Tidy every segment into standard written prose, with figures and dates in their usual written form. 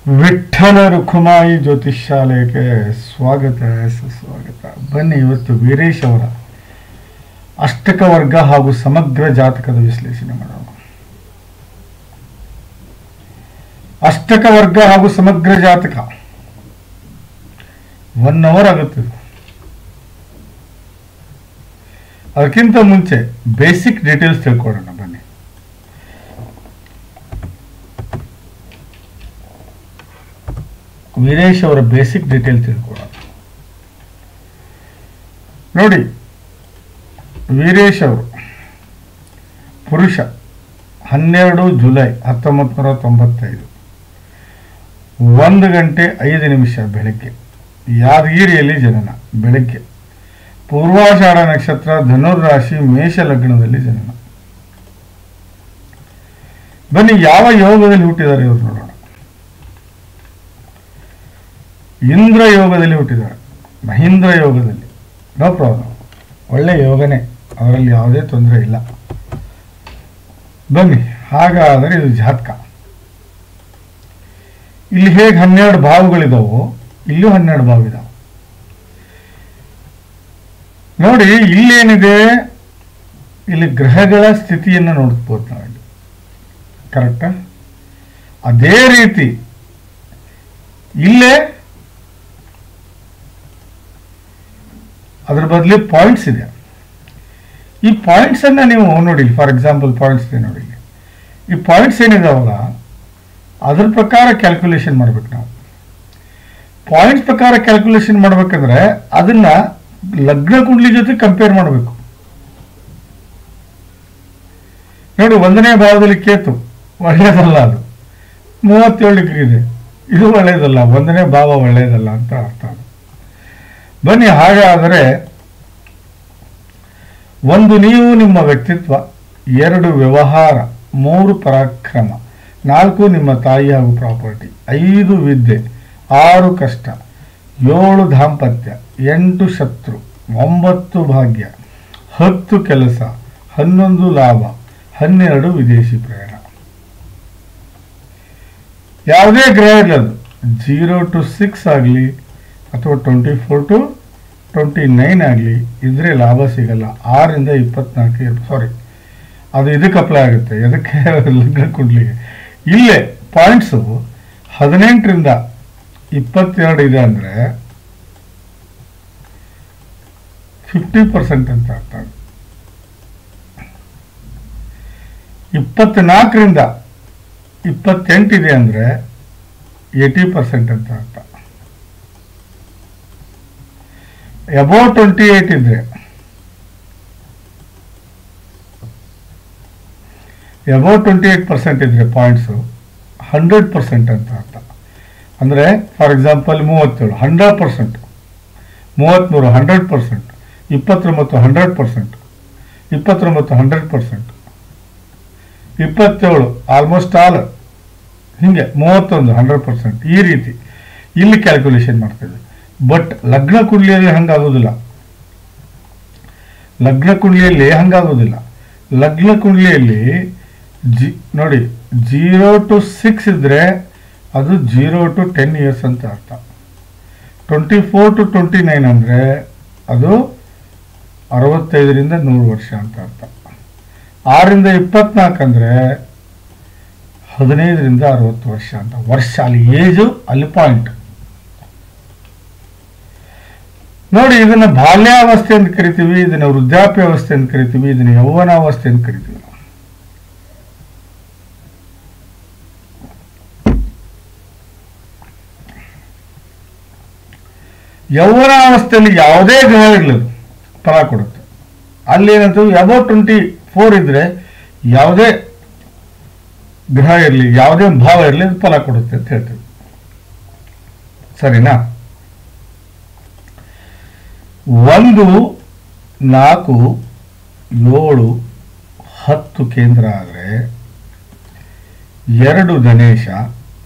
ವಿಠ್ಠಲ ರುಖುಮಾಯಿ ಜ್ಯೋತಿಷ್ಯಾಲಯಕ್ಕೆ ಸ್ವಾಗತ ಸುಸ್ವಾಗತ. ಬನ್ನಿ, ಇವತ್ತು ವೀರೇಶ್ ಅವರ ಅಷ್ಟಕ ವರ್ಗ ಹಾಗೂ ಸಮಗ್ರ ಜಾತಕದ ವಿಶ್ಲೇಷಣೆ ಮಾಡೋಣ. ಅಷ್ಟಕ ವರ್ಗ ಹಾಗೂ ಸಮಗ್ರ ಜಾತಕ 1 ಅವರ್ ಆಗುತ್ತೆ. ಅದಕ್ಕಿಂತ ಮುಂಚೆ ಬೇಸಿಕ್ ಡೀಟೇಲ್ಸ್ ತಿಳ್ಕೊಳ್ಳೋಣ ಬನ್ನಿ. ವೀರೇಶ್ ಅವರ ಬೇಸಿಕ್ ಡೀಟೇಲ್ ತಿಳ್ಕೊಳ್ಳೋಣ. ನೋಡಿ, ವೀರೇಶ್ ಅವರು ಪುರುಷ, 12 ಜುಲೈ 1995, 1 ಗಂಟೆ 5 ನಿಮಿಷ ಬೆಳಗ್ಗೆ, ಯಾದಗಿರಿಯಲ್ಲಿ ಜನನ. ಬೆಳಗ್ಗೆ ಪೂರ್ವಾಷಾಢ ನಕ್ಷತ್ರ, ಧನುರ್ರಾಶಿ, ಮೇಷ ಲಗ್ನದಲ್ಲಿ ಜನನ. ಬನ್ನಿ, ಯಾವ ಯೋಗದಲ್ಲಿ ಹುಟ್ಟಿದ್ದಾರೆ ಇವರು ನೋಡೋಣ. ಇಂದ್ರ ಯೋಗದಲ್ಲಿ ಹುಟ್ಟಿದ್ದಾರೆ, ಮಹೀಂದ್ರ ಯೋಗದಲ್ಲಿ. ನೋ ಪ್ರಾಬ್ಲಮ್, ಒಳ್ಳೆ ಯೋಗನೇ, ಅವರಲ್ಲಿ ಯಾವುದೇ ತೊಂದರೆ ಇಲ್ಲ. ಬನ್ನಿ, ಹಾಗಾದರೆ ಇದು ಜಾತಕ. ಇಲ್ಲಿ ಹೇಗೆ 12 ಭಾವಗಳಿದಾವೋ ಇಲ್ಲೂ 12 ಭಾವ ಇದಾವೆ. ನೋಡಿ, ಇಲ್ಲೇನಿದೆ, ಇಲ್ಲಿ ಗ್ರಹಗಳ ಸ್ಥಿತಿಯನ್ನು ನೋಡ್ಬೋದು ನಾವಿಲ್ಲಿ. ಕರೆಕ್ಟಾ? ಅದೇ ರೀತಿ ಇಲ್ಲೇ ಅದರ ಬದಲಿ ಪಾಯಿಂಟ್ಸ್ ಇದೆ. ಈ ಪಾಯಿಂಟ್ಸ್ ಅನ್ನ ನೀವು ನೋಡಿ, ಫಾರ್ ಎಕ್ಸಾಂಪಲ್ ಪಾಯಿಂಟ್ಸ್ ಇದೆ ನೋಡಿ. ಈ ಪಾಯಿಂಟ್ಸ್ ಏನಿದಾವಲ್ಲ, ಅದ್ರ ಪ್ರಕಾರ ಕ್ಯಾಲ್ಕುಲೇಷನ್ ಮಾಡ್ಬೇಕು ನಾವು. ಪಾಯಿಂಟ್ಸ್ ಪ್ರಕಾರ ಕ್ಯಾಲ್ಕುಲೇಷನ್ ಮಾಡ್ಬೇಕಂದ್ರೆ ಅದನ್ನ ಲಗ್ನ ಕುಂಡ್ಲಿ ಜೊತೆ ಕಂಪೇರ್ ಮಾಡಬೇಕು. ನೋಡಿ, 1ನೇ ಭಾವದಲ್ಲಿ ಕೇತು, ಒಳ್ಳೆಯದಲ್ಲ. ಅದು 37 ಡಿಗ್ರಿ ಇದೆ, ಇದು ಒಳ್ಳೆಯದಲ್ಲ. 1ನೇ ಭಾವ ಒಳ್ಳೆಯದಲ್ಲ ಅಂತ ಅರ್ಥ. ಬನ್ನಿ, ಹಾಗಾದರೆ 1 ನೀವು ನಿಮ್ಮ ವ್ಯಕ್ತಿತ್ವ, 2 ವ್ಯವಹಾರ, 3 ಪರಾಕ್ರಮ, 4 ನಿಮ್ಮ ತಾಯಿ ಹಾಗೂ ಪ್ರಾಪರ್ಟಿ, 5 ವಿದ್ಯೆ, 6 ಕಷ್ಟ, 7 ದಾಂಪತ್ಯ, 8 ಶತ್ರು, 9 ಭಾಗ್ಯ, 10 ಕೆಲಸ, 11 ಲಾಭ, 12 ವಿದೇಶಿ ಪ್ರಯಾಣ. ಯಾವುದೇ ಗ್ರಹ ಇರಲಿ, 0 to 6 ಆಗಲಿ ಅಥವಾ 24 to 29 ಆಗಲಿ ಇದ್ರೆ ಲಾಭ ಸಿಗಲ್ಲ. 6 ರಿಂದ 24, ಸಾರಿ, ಅದು ಇದಕ್ಕೆ ಅಪ್ಲೈ ಆಗುತ್ತೆ. ಎದಕ್ಕೆ? ಲಗ್ನ ಕುಂಡ್ಲಿಗೆ. ಇಲ್ಲೇ ಪಾಯಿಂಟ್ಸು 18 ರಿಂದ 22 ಇದೆ ಅಂದರೆ 50% ಅಂತ ಅರ್ಥ. 24 ರಿಂದ 28 ಇದೆ ಅಂದರೆ 80% ಅಂತ ಅರ್ಥ. ಅಬೌವ್ 28 ಇದ್ರೆ, ಅಬೌವ್ 28% ಇದ್ರೆ ಪಾಯಿಂಟ್ಸು 100% ಅಂತ ಅರ್ಥ. ಅಂದರೆ ಫಾರ್ ಎಕ್ಸಾಂಪಲ್ 37 100%, 33 100%, 29 100%, 29 100%, 27 ಆಲ್ಮೋಸ್ಟ್ ಆಲ್, ಹೀಗೆ 31 100%. ಈ ರೀತಿ ಇಲ್ಲಿ ಕ್ಯಾಲ್ಕುಲೇಷನ್ ಮಾಡ್ತೇವೆ. ಬಟ್ ಲಗ್ನ ಕುಂಡ್ಲಿಯಲ್ಲಿ ಹಂಗಾಗೋದಿಲ್ಲ. ಲಗ್ನ ಕುಂಡ್ಲಿಯಲ್ಲಿ ಹಂಗಾಗೋದಿಲ್ಲ. ಲಗ್ನ ಕುಂಡ್ಲಿಯಲ್ಲಿ ನೋಡಿ, 0 to 6 ಇದ್ರೆ ಅದು 0 to 10 ಇಯರ್ಸ್ ಅಂತ ಅರ್ಥ. 24 to 29 ಅಂದರೆ ಅದು 65 ರಿಂದ 100 ವರ್ಷ ಅಂತ ಅರ್ಥ. 6 ರಿಂದ 24 ಅಂದರೆ 15 ರಿಂದ 60 ವರ್ಷ ಅಂತ. ವರ್ಷ ಅಲ್ಲಿ ಏಜು, ಅಲ್ಲಿ ಪಾಯಿಂಟ್. ನೋಡಿ, ಇದನ್ನ ಬಾಲ್ಯಾವಸ್ಥೆ ಅಂತ ಕರಿತೀವಿ, ಇದನ್ನ ವೃದ್ಧಾಪ್ಯಾವಸ್ಥೆ ಅಂತ ಕರಿತೀವಿ, ಇದನ್ನ ಯೌವನಾವಸ್ಥೆ ಅಂತ ಕರಿತೀವಿ. ಯೌವನಾವಸ್ಥೆಯಲ್ಲಿ ಯಾವುದೇ ಗ್ರಹ ಇರಲಿ ಫಲ ಕೊಡುತ್ತೆ. ಅಲ್ಲಿ ಏನಂತೀವಿ, ಅಬೌವ್ 24 ಇದ್ರೆ ಯಾವುದೇ ಗ್ರಹ ಇರಲಿ, ಯಾವುದೇ ಭಾವ ಇರಲಿ, ಅದು ಫಲ ಕೊಡುತ್ತೆ ಅಂತ ಹೇಳ್ತೀವಿ. ಸರಿನಾ? 1, 4, 7, 10 ಕೇಂದ್ರ ಆದರೆ 2 ಧನೇಶ,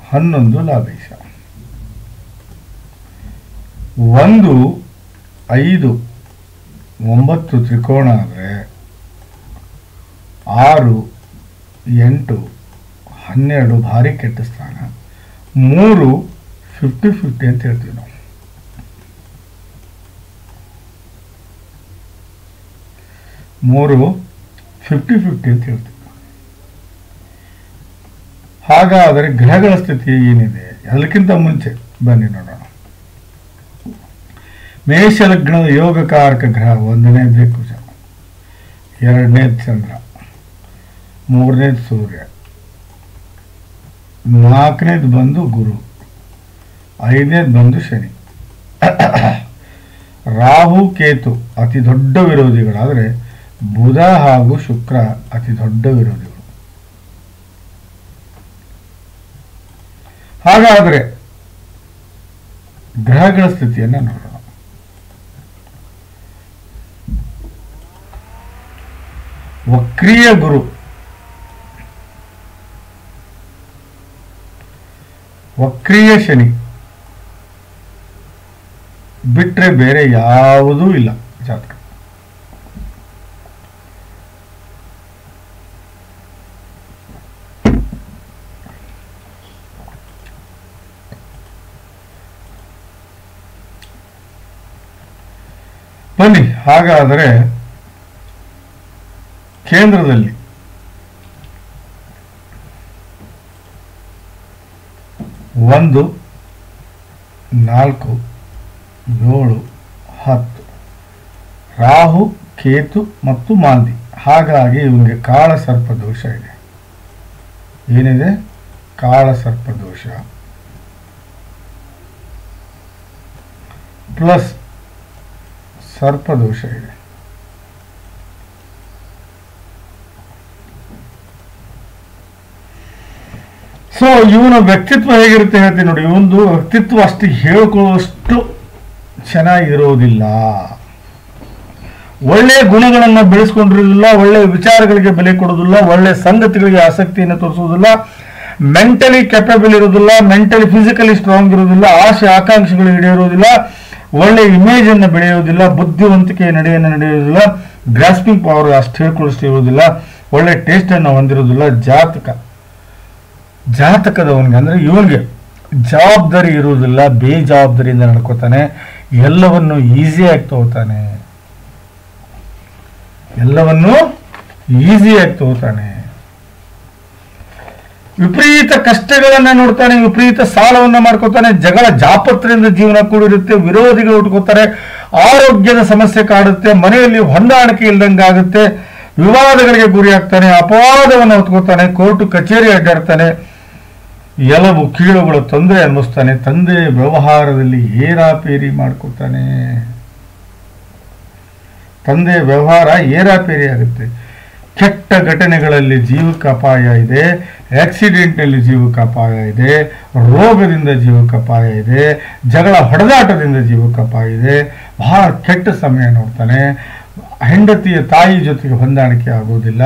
11 ಲಾಭೇಶ. 1, 5, 9 ತ್ರಿಕೋಣ ಆದರೆ 6, 8, 12 ಭಾರಿ ಕೆಟ್ಟ ಸ್ಥಾನ. 3 50-50 ಅಂತ ಹೇಳ್ತೀವಿ ನಾವು. 3 50-50 ಅಂತ ಹೇಳ್ತೀವಿ. ಹಾಗಾದರೆ ಗ್ರಹಗಳ ಸ್ಥಿತಿ ಏನಿದೆ ಅದಕ್ಕಿಂತ ಮುಂಚೆ ಬನ್ನಿ ನೋಡೋಣ. ಮೇಷ ಲಗ್ನದ ಯೋಗಕಾರಕ ಗ್ರಹ 1ನೇದೇ ಕುಜ, 2ನೇದು ಚಂದ್ರ, 3ನೇದು ಸೂರ್ಯ, 4ನೇದು ಬಂದು ಗುರು, 5ನೇದು ಬಂದು ಶನಿ. ರಾಹು ಕೇತು ಅತಿ ದೊಡ್ಡ ವಿರೋಧಿಗಳಾದರೆ ಬುಧ ಹಾಗೂ ಶುಕ್ರ ಅತಿ ದೊಡ್ಡ ವಿರೋಧಿಗಳು. ಹಾಗಾದರೆ ಗ್ರಹಗಳ ಸ್ಥಿತಿಯನ್ನು ನೋಡೋಣ. ವಕ್ರೀಯ ಗುರು, ವಕ್ರೀಯ ಶನಿ ಬಿಟ್ರೆ ಬೇರೆ ಯಾವುದೂ ಇಲ್ಲ ಜಾತಕ. ಬನ್ನಿ, ಹಾಗಾದರೆ ಕೇಂದ್ರದಲ್ಲಿ 1, 4, 7, 10 ರಾಹು, ಕೇತು ಮತ್ತು ಮಾಂದಿ. ಹಾಗಾಗಿ ಇವನಿಗೆ ಕಾಳ ಸರ್ಪ ದೋಷ ಇದೆ. ಏನಿದೆ? ಕಾಳ ಸರ್ಪ ದೋಷ ಪ್ಲಸ್ ಸರ್ಪದೋಷ ಇದೆ. ಸೊ ಇವನ ವ್ಯಕ್ತಿತ್ವ ಹೇಗಿರುತ್ತೆ ಹೇಳ್ತೀನಿ ನೋಡಿ. ಇವೊಂದು ವ್ಯಕ್ತಿತ್ವ ಅಷ್ಟು ಹೇಳ್ಕೊಳ್ಳುವಷ್ಟು ಚೆನ್ನಾಗಿರೋದಿಲ್ಲ. ಒಳ್ಳೆಯ ಗುಣಗಳನ್ನು ಬೆಳೆಸ್ಕೊಂಡಿರೋದಿಲ್ಲ, ಒಳ್ಳೆಯ ವಿಚಾರಗಳಿಗೆ ಬೆಲೆ ಕೊಡೋದಿಲ್ಲ, ಒಳ್ಳೆಯ ಸಂಗತಿಗಳಿಗೆ ಆಸಕ್ತಿಯನ್ನು ತೋರಿಸುವುದಿಲ್ಲ, ಮೆಂಟಲಿ ಕೆಪಬಲ್ ಇರೋದಿಲ್ಲ, ಮೆಂಟಲಿ ಫಿಸಿಕಲಿ ಸ್ಟ್ರಾಂಗ್ ಇರೋದಿಲ್ಲ, ಆಸೆ ಆಕಾಂಕ್ಷೆಗಳು ಈಡೇರೋದಿಲ್ಲ, ಒಳ್ಳೆಯ ಇಮೇಜ್ ಅನ್ನು ಬೆಳೆಯೋದಿಲ್ಲ, ಬುದ್ಧಿವಂತಿಕೆ ನಡೆಯೋದಿಲ್ಲ, ಗ್ರಾಸ್ಪಿಂಗ್ ಪವರ್ ಅಷ್ಟು ಹೇಳ್ಕೊಳ್ಳಷ್ಟು ಇರೋದಿಲ್ಲ, ಒಳ್ಳೆ ಟೇಸ್ಟ್ ಅನ್ನು ಹೊಂದಿರೋದಿಲ್ಲ. ಜಾತಕದವನಿಗೆ ಅಂದ್ರೆ ಇವನಿಗೆ ಜವಾಬ್ದಾರಿ ಇರುವುದಿಲ್ಲ, ಬೇಜವಾಬ್ದಾರಿಯಿಂದ ನಡ್ಕೋತಾನೆ, ಎಲ್ಲವನ್ನು ಈಸಿಯಾಗಿ ತಗೋತಾನೆ, ವಿಪರೀತ ಕಷ್ಟಗಳನ್ನ ನೋಡ್ತಾನೆ, ವಿಪರೀತ ಸಾಲವನ್ನ ಮಾಡ್ಕೋತಾನೆ, ಜಗಳ ಜಾಪತ್ರೆಯಿಂದ ಜೀವನ ಕೂಡಿರುತ್ತೆ, ವಿರೋಧಿಗಳು ಉಟ್ಕೋತಾರೆ, ಆರೋಗ್ಯದ ಸಮಸ್ಯೆ ಕಾಡುತ್ತೆ, ಮನೆಯಲ್ಲಿ ಹೊಂದಾಣಿಕೆ ಇಲ್ದಂಗಾಗುತ್ತೆ, ವಿವಾದಗಳಿಗೆ ಗುರಿ ಆಗ್ತಾನೆ, ಅಪವಾದವನ್ನು ಹೊತ್ಕೋತಾನೆ, ಕೋರ್ಟು ಕಚೇರಿ ಅಡ್ಡಾಡ್ತಾನೆ, ಎಲಬು ಕೀಳುಗಳ ತೊಂದರೆ ಅನುಭವಿಸ್ತಾನೆ, ತಂದೆ ವ್ಯವಹಾರದಲ್ಲಿ ಏರಾಪೇರಿ ಮಾಡ್ಕೋತಾನೆ, ತಂದೆ ವ್ಯವಹಾರ ಏರಾಪೇರಿ ಆಗುತ್ತೆ, ಕೆಟ್ಟ ಘಟನೆಗಳಲ್ಲಿ ಜೀವಕ್ಕೆ ಅಪಾಯ ಇದೆ, ಆಕ್ಸಿಡೆಂಟ್ನಲ್ಲಿ ಜೀವಕ್ಕೆ ಅಪಾಯ ಇದೆ, ರೋಗದಿಂದ ಜೀವಕ್ಕೆ ಅಪಾಯ ಇದೆ, ಜಗಳ ಹೊಡೆದಾಟದಿಂದ ಜೀವಕ್ಕೆ ಅಪಾಯ ಇದೆ, ಬಹಳ ಕೆಟ್ಟ ಸಮಯ ನೋಡ್ತಾನೆ, ಹೆಂಡತಿಯ ತಾಯಿ ಜೊತೆಗೆ ಹೊಂದಾಣಿಕೆ ಆಗೋದಿಲ್ಲ,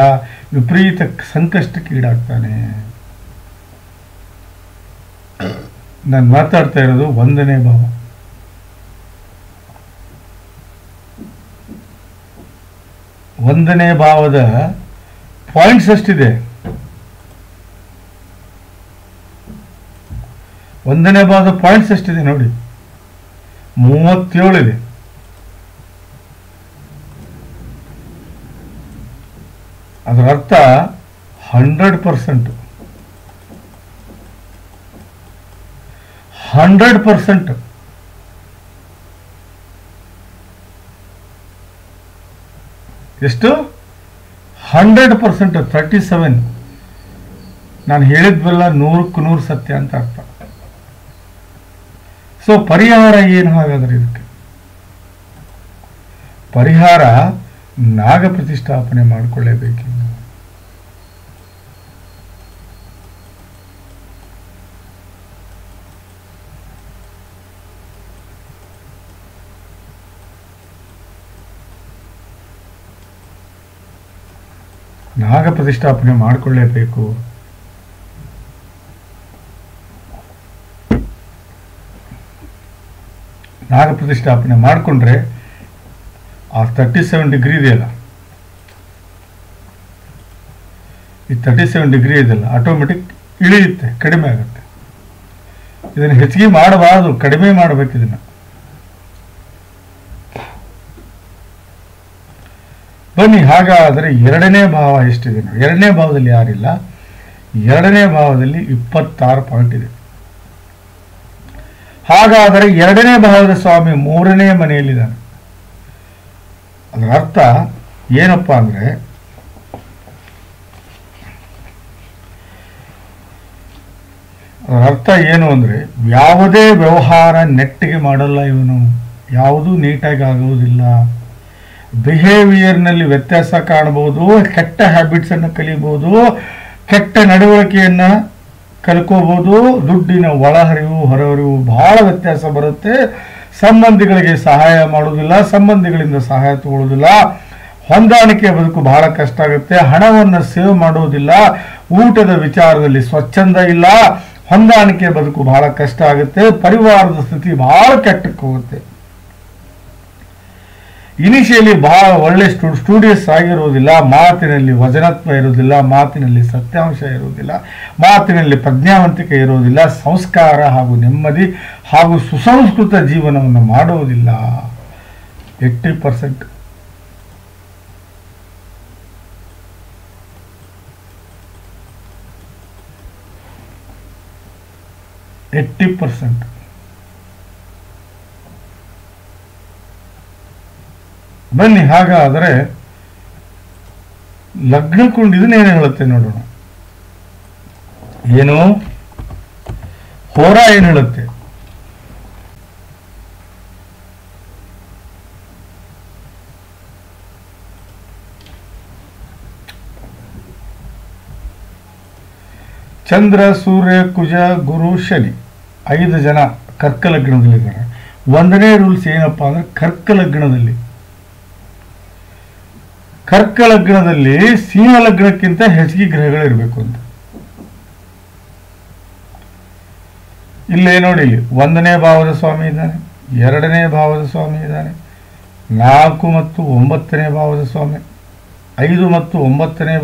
ವಿಪರೀತ ಸಂಕಷ್ಟಕ್ಕೆ ಈಡಾಗ್ತಾನೆ. ನಾನು ಮಾತಾಡ್ತಾ ಇರೋದು 1ನೇ ಭಾವ. 1ನೇ ಭಾವದ ಪಾಯಿಂಟ್ಸ್ ಎಷ್ಟಿದೆ? 1ನೇ ಭಾವದ ಪಾಯಿಂಟ್ಸ್ ಎಷ್ಟಿದೆ ನೋಡಿ, 37 ಇದೆ. ಅದರ ಅರ್ಥ 100%. ಎಷ್ಟು? 100%. 37. ನಾನು ಹೇಳಿದ್ವಲ್ಲ 100ಕ್ಕೆ 100 ಸತ್ಯ ಅಂತ ಅರ್ಥ. ಸೊ ಪರಿಹಾರ ಏನು ಹಾಗಾದ್ರೆ? ಇದಕ್ಕೆ ಪರಿಹಾರ ನಾಗ ಪ್ರತಿಷ್ಠಾಪನೆ ಮಾಡಿಕೊಳ್ಳೇಬೇಕು. ನಾಗ ಪ್ರತಿಷ್ಠಾಪನೆ ಮಾಡಿಕೊಳ್ಳೇಬೇಕು. ನಾಗ ಪ್ರತಿಷ್ಠಾಪನೆ ಮಾಡಿಕೊಂಡ್ರೆ ಆ 37 ಡಿಗ್ರಿ ಇದೆಯಲ್ಲ, ಈ 37 ಡಿಗ್ರಿ ಇದೆಯಲ್ಲ ಆಟೋಮೆಟಿಕ್ ಇಳಿಯುತ್ತೆ, ಕಡಿಮೆ ಆಗುತ್ತೆ. ಇದನ್ನು ಹೆಚ್ಚಿಗೆ ಮಾಡಬಾರದು, ಕಡಿಮೆ ಮಾಡಬೇಕು ಇದನ್ನು. ಬನ್ನಿ, ಹಾಗಾದರೆ ಎರಡನೇ ಭಾವ ಎಷ್ಟಿದೆ ನೋಡಿ. ಎರಡನೇ ಭಾವದಲ್ಲಿ ಯಾರಿಲ್ಲ, ಎರಡನೇ ಭಾವದಲ್ಲಿ 26 ಪಾಯಿಂಟ್ ಇದೆ. ಹಾಗಾದರೆ ಎರಡನೇ ಭಾವದ ಸ್ವಾಮಿ ಮೂರನೇ ಮನೆಯಲ್ಲಿದ್ದಾನೆ. ಅದರ ಅರ್ಥ ಏನಪ್ಪಾ ಅಂದ್ರೆ, ಅದರ ಅರ್ಥ ಏನು ಅಂದ್ರೆ, ಯಾವುದೇ ವ್ಯವಹಾರ ನೆಟ್ಟಿಗೆ ಮಾಡಲ್ಲ ಇವನು, ಯಾವುದೂ ನೀಟಾಗಿ ಆಗುವುದಿಲ್ಲ. ಬಿಹೇವಿಯರ್ನಲ್ಲಿ ವ್ಯತ್ಯಾಸ ಕಾಣಬಹುದು, ಕೆಟ್ಟ ಹ್ಯಾಬಿಟ್ಸ್ ಅನ್ನು ಕಲಿಬಹುದು, ಕೆಟ್ಟ ನಡವಳಿಕೆಯನ್ನ ಕಲ್ಕೋಬಹುದು, ದುಡ್ಡಿನ ಒಳಹರಿವು ಹೊರಹರಿವು ಬಹಳ ವ್ಯತ್ಯಾಸ ಬರುತ್ತೆ. ಸಂಬಂಧಿಗಳಿಗೆ ಸಹಾಯ ಮಾಡುವುದಿಲ್ಲ, ಸಂಬಂಧಿಗಳಿಂದ ಸಹಾಯ ತಗೊಳ್ಳೋದಿಲ್ಲ, ಹೊಂದಾಣಿಕೆ ಬದುಕು ಬಹಳ ಕಷ್ಟ ಆಗುತ್ತೆ. ಹಣವನ್ನು ಸೇವ್ ಮಾಡುವುದಿಲ್ಲ, ಊಟದ ವಿಚಾರದಲ್ಲಿ ಸ್ವಚ್ಛಂದ ಇಲ್ಲ, ಹೊಂದಾಣಿಕೆ ಬದುಕು ಬಹಳ ಕಷ್ಟ ಆಗುತ್ತೆ. ಪರಿವಾರದ ಸ್ಥಿತಿ ಬಹಳ ಕೆಟ್ಟಕ್ಕೆ ಹೋಗುತ್ತೆ. ಇನಿಷಿಯಲಿ ಬಹಳ ಒಳ್ಳೆ ಸ್ಟೂಡಿಯಸ್ ಆಗಿರುವುದಿಲ್ಲ, ಮಾತಿನಲ್ಲಿ ವಚನತ್ವ ಇರುವುದಿಲ್ಲ, ಮಾತಿನಲ್ಲಿ ಸತ್ಯಾಂಶ ಇರುವುದಿಲ್ಲ, ಮಾತಿನಲ್ಲಿ ಪ್ರಜ್ಞಾವಂತಿಕೆ ಇರುವುದಿಲ್ಲ, ಸಂಸ್ಕಾರ ಹಾಗೂ ನೆಮ್ಮದಿ ಹಾಗೂ ಸುಸಂಸ್ಕೃತ ಜೀವನವನ್ನು ಮಾಡುವುದಿಲ್ಲ. 80%. ಬನ್ನಿ, ಹಾಗಾದರೆ ಲಗ್ನ ಕುಂಡಿದನೇನು ಹೇಳುತ್ತೆ ನೋಡೋಣ. ಏನು ಹೋರ ಏನು ಹೇಳುತ್ತೆ? ಚಂದ್ರ, ಸೂರ್ಯ, ಕುಜ, ಗುರು, ಶನಿ 5 ಜನ ಕರ್ಕ ಲಗ್ನದಲ್ಲಿದ್ದಾರೆ. ಒಂದನೇ ರೂಲ್ಸ್ ಏನಪ್ಪಾ ಅಂದ್ರೆ, ಕರ್ಕ ಲಗ್ನದಲ್ಲಿ ಸಿಂಹ ಲಗ್ನಕ್ಕಿಂತ ಹೆಚ್ಚಿಗೆ ಗ್ರಹಗಳಿರಬೇಕು ಅಂತ. ಇಲ್ಲೇ ನೋಡಿ, 1ನೇ ಭಾವದ ಸ್ವಾಮಿ ಇದ್ದಾನೆ, 2ನೇ ಭಾವದ ಸ್ವಾಮಿ ಇದ್ದಾನೆ, 4 ಮತ್ತು 9ನೇ ಭಾವದ ಸ್ವಾಮಿ, 5 ಮತ್ತು 10ನೇ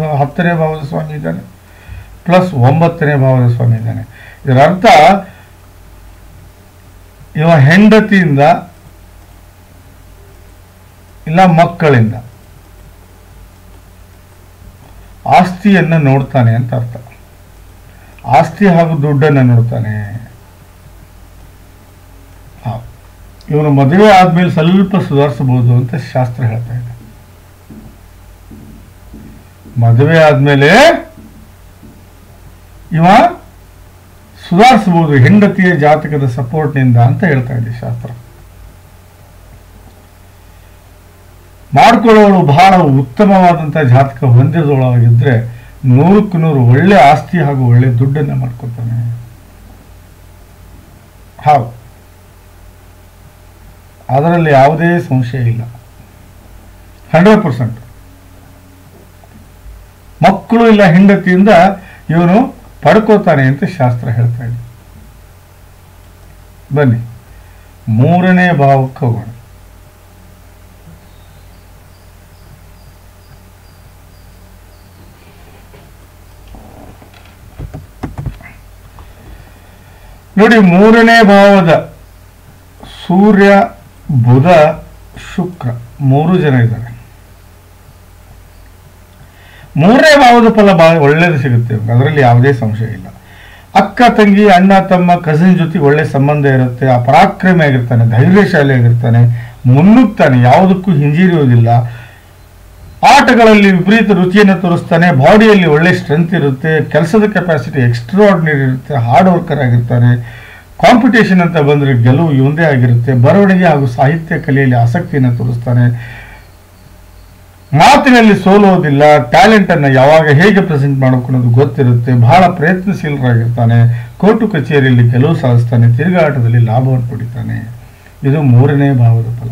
ಭಾವದ ಸ್ವಾಮಿ ಇದ್ದಾನೆ, ಪ್ಲಸ್ 9ನೇ ಭಾವದ ಸ್ವಾಮಿ ಇದ್ದಾನೆ. ಇದರ ಅರ್ಥ, ಇವ ಹೆಂಡತಿಯಿಂದ ಇಲ್ಲ ಮಕ್ಕಳಿಂದ ಆಸ್ತಿಯನ್ನು ನೋಡ್ತಾನೆ ಅಂತ ಅರ್ಥ. ಆಸ್ತಿ ಹಾಗೂ ದುಡ್ಡನ್ನು ನೋಡ್ತಾನೆ. ಇವನು ಮದುವೆ ಆದ್ಮೇಲೆ ಸ್ವಲ್ಪ ಸುಧಾರಿಸಬಹುದು ಅಂತ ಶಾಸ್ತ್ರ ಹೇಳ್ತಾ ಇದೆ. ಮದುವೆ ಆದ್ಮೇಲೆ ಇವ ಸುಧಾರಿಸಬಹುದು ಹೆಂಡತಿಯ ಜಾತಕದ ಸಪೋರ್ಟ್ನಿಂದ ಅಂತ ಹೇಳ್ತಾ ಇದೆ ಶಾಸ್ತ್ರ. ಮಾಡ್ಕೊಳ್ಳೋಳು ಬಹಳ ಉತ್ತಮವಾದಂತಹ ಜಾತಕ ಹೊಂದಿದೊಳಗಿದ್ರೆ 100ಕ್ಕೆ 100 ಒಳ್ಳೆ ಆಸ್ತಿ ಹಾಗೂ ಒಳ್ಳೆ ದುಡ್ಡನ್ನ ಮಾಡ್ಕೊತಾನೆ. ಹೌದು, ಅದರಲ್ಲಿ ಯಾವುದೇ ಸಂಶಯ ಇಲ್ಲ. 100%. ಮಕ್ಕಳು ಇಲ್ಲ ಹೆಂಡತಿಯಿಂದ ಇವನು ಪಡ್ಕೋತಾನೆ ಅಂತ ಶಾಸ್ತ್ರ ಹೇಳ್ತಾ ಇದೆ. ಬನ್ನಿ, 3ನೇ ಭಾವಕ್ಕೆ ಹೋಗೋಣ. ನೋಡಿ, 3ನೇ ಭಾವದ ಸೂರ್ಯ, ಬುಧ, ಶುಕ್ರ 3 ಜನ ಇದ್ದಾರೆ. 3ನೇ ಭಾವದ ಫಲ ಬಹಳ ಒಳ್ಳೇದು ಸಿಗುತ್ತೆ, ಅದರಲ್ಲಿ ಯಾವುದೇ ಸಂಶಯ ಇಲ್ಲ. ಅಕ್ಕ ತಂಗಿ, ಅಣ್ಣ ತಮ್ಮ, ಕಸಿನ್ ಜೊತೆ ಒಳ್ಳೆ ಸಂಬಂಧ ಇರುತ್ತೆ. ಪರಾಕ್ರಮಿ ಆಗಿರ್ತಾನೆ, ಧೈರ್ಯಶಾಲಿ ಆಗಿರ್ತಾನೆ, ಮುನ್ನುಗ್ತಾನೆ, ಯಾವುದಕ್ಕೂ ಹಿಂಜರಿಯುವುದಿಲ್ಲ. ಆಟಗಳಲ್ಲಿ ವಿಪರೀತ ರುಚಿಯನ್ನು ತೋರಿಸ್ತಾನೆ. ಬಾಡಿಯಲ್ಲಿ ಒಳ್ಳೆ ಸ್ಟ್ರೆಂತ್ ಇರುತ್ತೆ. ಕೆಲಸದ ಕೆಪಾಸಿಟಿ ಎಕ್ಸ್ಟ್ರಾರ್ಡಿನರಿ ಇರುತ್ತೆ. ಹಾರ್ಡ್ ವರ್ಕರ್ ಆಗಿರ್ತಾನೆ. ಕಾಂಪಿಟೇಷನ್ ಅಂತ ಬಂದರೆ ಗೆಲುವು ಇವಂದೇ ಆಗಿರುತ್ತೆ. ಬರವಣಿಗೆ ಹಾಗೂ ಸಾಹಿತ್ಯ ಕಲೆಯಲ್ಲಿ ಆಸಕ್ತಿಯನ್ನು ತೋರಿಸ್ತಾನೆ. ಮಾತಿನಲ್ಲಿ ಸೋಲೋದಿಲ್ಲ. ಟ್ಯಾಲೆಂಟ್ ಅನ್ನು ಯಾವಾಗ ಹೇಗೆ ಪ್ರೆಸೆಂಟ್ ಮಾಡಬೇಕು ಅನ್ನೋದು ಗೊತ್ತಿರುತ್ತೆ. ಬಹಳ ಪ್ರಯತ್ನಶೀಲರಾಗಿರ್ತಾನೆ. ಕೋರ್ಟು ಕಚೇರಿಯಲ್ಲಿ ಗೆಲುವು ಸಾಧಿಸ್ತಾನೆ. ತಿರುಗಾಟದಲ್ಲಿ ಲಾಭವನ್ನು ಪಡಿತಾನೆ. ಇದು 3ನೇ ಭಾವದ ಫಲ.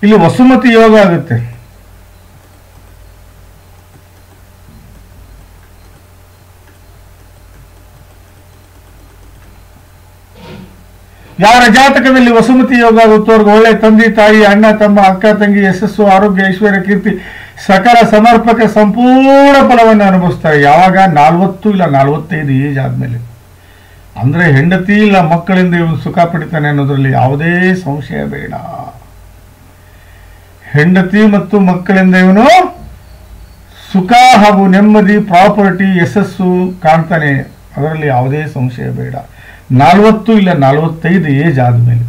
ಇಲ್ಲಿ ವಸುಮತಿ ಯೋಗ ಆಗುತ್ತೆ. ಯಾರ ಜಾತಕದಲ್ಲಿ ವಸುಮತಿ ಯೋಗ ಆಗುತ್ತೋ ಅವ್ರಿಗೆ ಒಳ್ಳೆ ತಂದೆ ತಾಯಿ, ಅಣ್ಣ ತಮ್ಮ, ಅಕ್ಕ ತಂಗಿ, ಯಶಸ್ಸು, ಆರೋಗ್ಯ, ಐಶ್ವರ್ಯ, ಕೀರ್ತಿ ಸಕಲ ಸಮರ್ಪಕ ಸಂಪೂರ್ಣ ಫಲವನ್ನು ಅನುಭವಿಸ್ತಾರೆ. ಯಾವಾಗ? 40 ಇಲ್ಲ 45 ಏಜ್ ಆದಮೇಲೆ. ಅಂದರೆ ಹೆಂಡತಿ ಇಲ್ಲ ಮಕ್ಕಳಿಂದ ಇವನು ಸುಖ ಪಡಿತಾನೆ ಅನ್ನೋದ್ರಲ್ಲಿ ಯಾವುದೇ ಸಂಶಯ ಬೇಡ. ಹೆಂಡತಿ ಮತ್ತು ಮಕ್ಕಳಿಂದ ಇವನು ಸುಖ ಹಾಗೂ ನೆಮ್ಮದಿ, ಪ್ರಾಪರ್ಟಿ, ಯಶಸ್ಸು ಕಾಣ್ತಾನೆ, ಅದರಲ್ಲಿ ಯಾವುದೇ ಸಂಶಯ ಬೇಡ. 40 ಇಲ್ಲ 45 ಏಜ್ ಆದಮೇಲೆ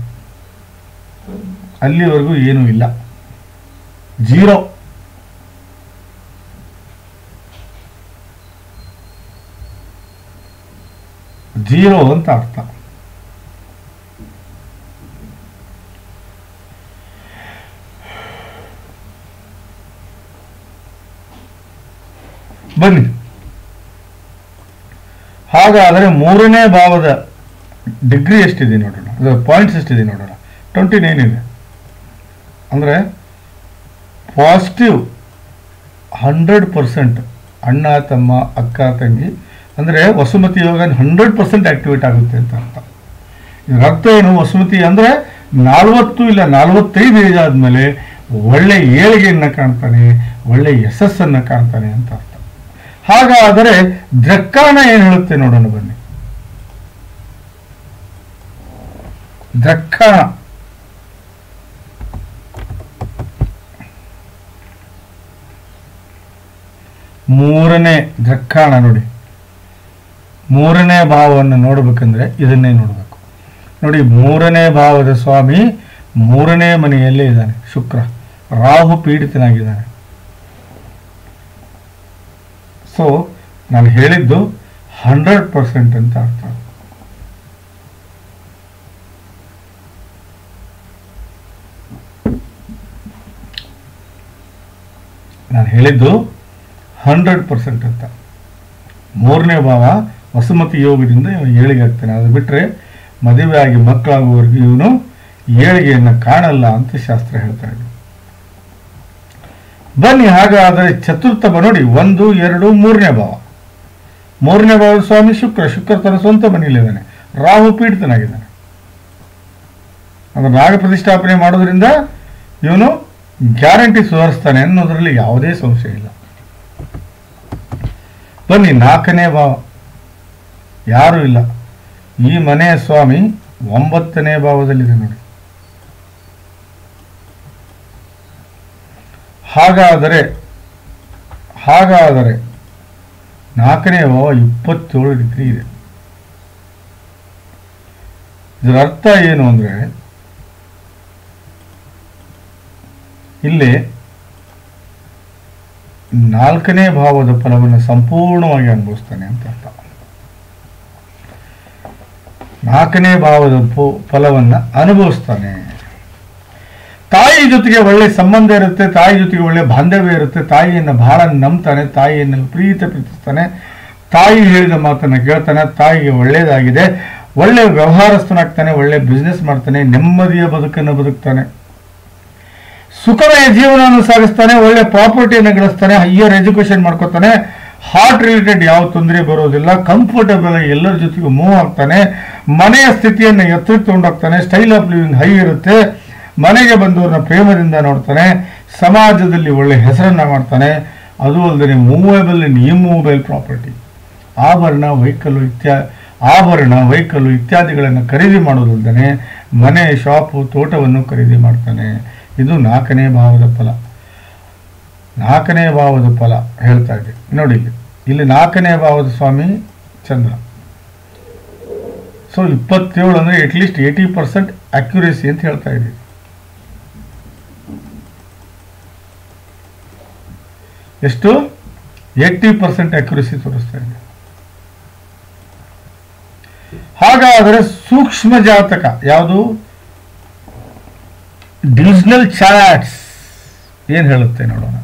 ಅಲ್ಲಿವರೆಗೂ ಏನೂ ಇಲ್ಲ, ಜೀರೋ. ಜೀರೋ ಅಂತ ಅರ್ಥ. ಬನ್ನಿ, ಹಾಗಾದರೆ ಮೂರನೇ ಭಾವದ ಡಿಗ್ರಿ ಎಷ್ಟಿದೆ ನೋಡೋಣ, ಅದರ ಪಾಯಿಂಟ್ಸ್ ಎಷ್ಟಿದೆ ನೋಡೋಣ. 29 ಇದೆ. ಅಂದರೆ ಪಾಸಿಟಿವ್ 100% ಅಣ್ಣ ತಮ್ಮ ಅಕ್ಕ ತಂಗಿ, ಅಂದರೆ ವಸುಮತಿ ಯೋಗ 100% ಆಕ್ಟಿವೇಟ್ ಆಗುತ್ತೆ ಅಂತ ಅರ್ಥ. ಇದರ ಅರ್ಥ ಏನು? ವಸುಮತಿ ಅಂದರೆ 40 ಇಲ್ಲ 45 ಏಜ್ ಆದಮೇಲೆ ಒಳ್ಳೆ ಏಳಿಗೆಯನ್ನು ಕಾಣ್ತಾನೆ, ಒಳ್ಳೆ ಯಶಸ್ಸನ್ನು ಕಾಣ್ತಾನೆ ಅಂತ ಅರ್ಥ. ಹಾಗಾದರೆ ದ್ರಕ್ಕಾಣ ಏನು ಹೇಳುತ್ತೆ ನೋಡೋಣ ಬನ್ನಿ. ದ್ರಕ್ಕಾಣ ಮೂರನೇ ದ್ರಕ್ಕಾಣ ನೋಡಿ. ಮೂರನೇ ಭಾವವನ್ನು ನೋಡಬೇಕಂದ್ರೆ ಇದನ್ನೇ ನೋಡಬೇಕು ನೋಡಿ. ಮೂರನೇ ಭಾವದ ಸ್ವಾಮಿ ಮೂರನೇ ಮನೆಯಲ್ಲೇ ಇದ್ದಾನೆ. ಶುಕ್ರ ರಾಹು ಪೀಡಿತನಾಗಿದ್ದಾನೆ. ಸೊ ನಾನು ಹೇಳಿದ್ದು 100% ಅಂತ ಅರ್ಥ. ನಾನು ಹೇಳಿದ್ದು 100% ಅಂತ. ಮೂರನೇ ಭಾವ ವಸುಮತಿ ಯೋಗದಿಂದ ಇವನು ಏಳಿಗೆ ಆಗ್ತಾನೆ. ಅದು ಬಿಟ್ಟರೆ ಮದುವೆ ಆಗಿ ಮಕ್ಕಳಾಗುವವರೆಗೂ ಇವನು ಏಳಿಗೆಯನ್ನು ಕಾಣಲ್ಲ ಅಂತ ಶಾಸ್ತ್ರ ಹೇಳ್ತಾ ಇದೆ. ಬನ್ನಿ, ಹಾಗಾದರೆ ಚತುರ್ಥ ನೋಡಿ, 1, 2, 3ನೇ ಭಾವ. ಮೂರನೇ ಭಾವದ ಸ್ವಾಮಿ ಶುಕ್ರ. ಶುಕ್ರ ತನ್ನ ಸ್ವಂತ ಮನೆಯಲ್ಲಿದ್ದಾನೆ. ರಾಹು ಪೀಡಿತನಾಗಿದ್ದಾನೆ. ಅದನ್ನು ರಾಗ ಪ್ರತಿಷ್ಠಾಪನೆ ಮಾಡೋದ್ರಿಂದ ಇವನು ಗ್ಯಾರಂಟಿ ಸುಧಾರಿಸ್ತಾನೆ ಅನ್ನೋದರಲ್ಲಿ ಯಾವುದೇ ಸಂಶಯ ಇಲ್ಲ. ಬನ್ನಿ, 4ನೇ ಭಾವ. ಯಾರೂ ಇಲ್ಲ. ಈ ಮನೆಯ ಸ್ವಾಮಿ 9ನೇ ಭಾವದಲ್ಲಿದೆ ನೋಡಿ. ಹಾಗಾದರೆ 4ನೇ ಭಾವ 27 ಡಿಗ್ರಿ ಇದೆ. ಇದರ ಅರ್ಥ ಏನು ಅಂದರೆ, ಇಲ್ಲಿ 4ನೇ ಭಾವದ ಫಲವನ್ನು ಸಂಪೂರ್ಣವಾಗಿ ಅನುಭವಿಸ್ತಾನೆ ಅಂತ ಅರ್ಥ. 4ನೇ ಭಾವದ ಫಲವನ್ನು ಅನುಭವಿಸ್ತಾನೆ. ತಾಯಿ ಜೊತೆಗೆ ಒಳ್ಳೆ ಸಂಬಂಧ ಇರುತ್ತೆ, ತಾಯಿ ಜೊತೆಗೆ ಒಳ್ಳೆ ಬಾಂಧವ್ಯ ಇರುತ್ತೆ, ತಾಯಿಯನ್ನು ಬಹಳ ನಂಬ್ತಾನೆ, ತಾಯಿಯನ್ನು ಪ್ರೀತಿಸ್ತಾನೆ, ತಾಯಿ ಹೇಳಿದ ಮಾತನ್ನು ಕೇಳ್ತಾನೆ, ತಾಯಿಗೆ ಒಳ್ಳೆಯದಾಗಿದೆ, ಒಳ್ಳೆ ವ್ಯವಹಾರಸ್ಥನಾಗ್ತಾನೆ, ಒಳ್ಳೆ ಬಿಸ್ನೆಸ್ ಮಾಡ್ತಾನೆ, ನೆಮ್ಮದಿಯ ಬದುಕನ್ನು ಬದುಕ್ತಾನೆ, ಸುಖಮಯ ಜೀವನವನ್ನು ಸಾಗಿಸ್ತಾನೆ, ಒಳ್ಳೆ ಪ್ರಾಪರ್ಟಿಯನ್ನು ಗಳಿಸ್ತಾನೆ, ಹೈಯರ್ ಎಜುಕೇಶನ್ ಮಾಡ್ಕೊತಾನೆ, ಹಾರ್ಟ್ ರಿಲೇಟೆಡ್ ಯಾವ ತೊಂದರೆ ಬರೋದಿಲ್ಲ, ಕಂಫರ್ಟಬಲ್ ಆಗಿ ಎಲ್ಲರ ಜೊತೆಗೂ ಮೂವ್ ಆಗ್ತಾನೆ, ಮನೆಯ ಸ್ಥಿತಿಯನ್ನು ಎತ್ತರಕ್ಕೆ ತಗೊಂಡೋಗ್ತಾನೆ, ಸ್ಟೈಲ್ ಆಫ್ ಲಿವಿಂಗ್ ಹೈ ಇರುತ್ತೆ, ಮನೆಗೆ ಬಂದವ್ರನ್ನ ಪ್ರೇಮದಿಂದ ನೋಡ್ತಾನೆ, ಸಮಾಜದಲ್ಲಿ ಒಳ್ಳೆ ಹೆಸರನ್ನು ಮಾಡ್ತಾನೆ. ಅದು ಅಲ್ಲದೆ ಮೂವೇಬಲ್ ಅಂಡ್ ಇಮ್ಮೂವೇಬಲ್ ಪ್ರಾಪರ್ಟಿ, ಆಭರಣ ವೆಹಿಕಲ್ಲು ಇತ್ಯಾದಿಗಳನ್ನು ಖರೀದಿ ಮಾಡೋದಲ್ಲದೆ ಮನೆ, ಶಾಪು, ತೋಟವನ್ನು ಖರೀದಿ ಮಾಡ್ತಾನೆ. ಇದು 4ನೇ ಭಾವದ ಫಲ. 4ನೇ ಭಾವದ ಫಲ ಹೇಳ್ತಾ ಇದೆ ನೋಡಿ. ಇಲ್ಲಿ 4ನೇ ಭಾವದ ಸ್ವಾಮಿ ಚಂದ್ರ. ಸೊ 27 ಅಂದರೆ ಅಟ್ಲೀಸ್ಟ್ 80% ಅಕ್ಯುರೇಸಿ ಅಂತ ಹೇಳ್ತಾ ಇದ್ದೀವಿ. ಎಷ್ಟು? 80% ಅಕ್ಯುರೇಸಿ ತೋರಿಸ್ತಾ ಇದೆ. ಹಾಗಾದರೆ ಸೂಕ್ಷ್ಮ ಜಾತಕ ಯಾವುದು? ಡಿವಿಷನಲ್ ಚಾರ್ಟ್ಸ್ ಏನು ಹೇಳುತ್ತೆ ನೋಡೋಣ.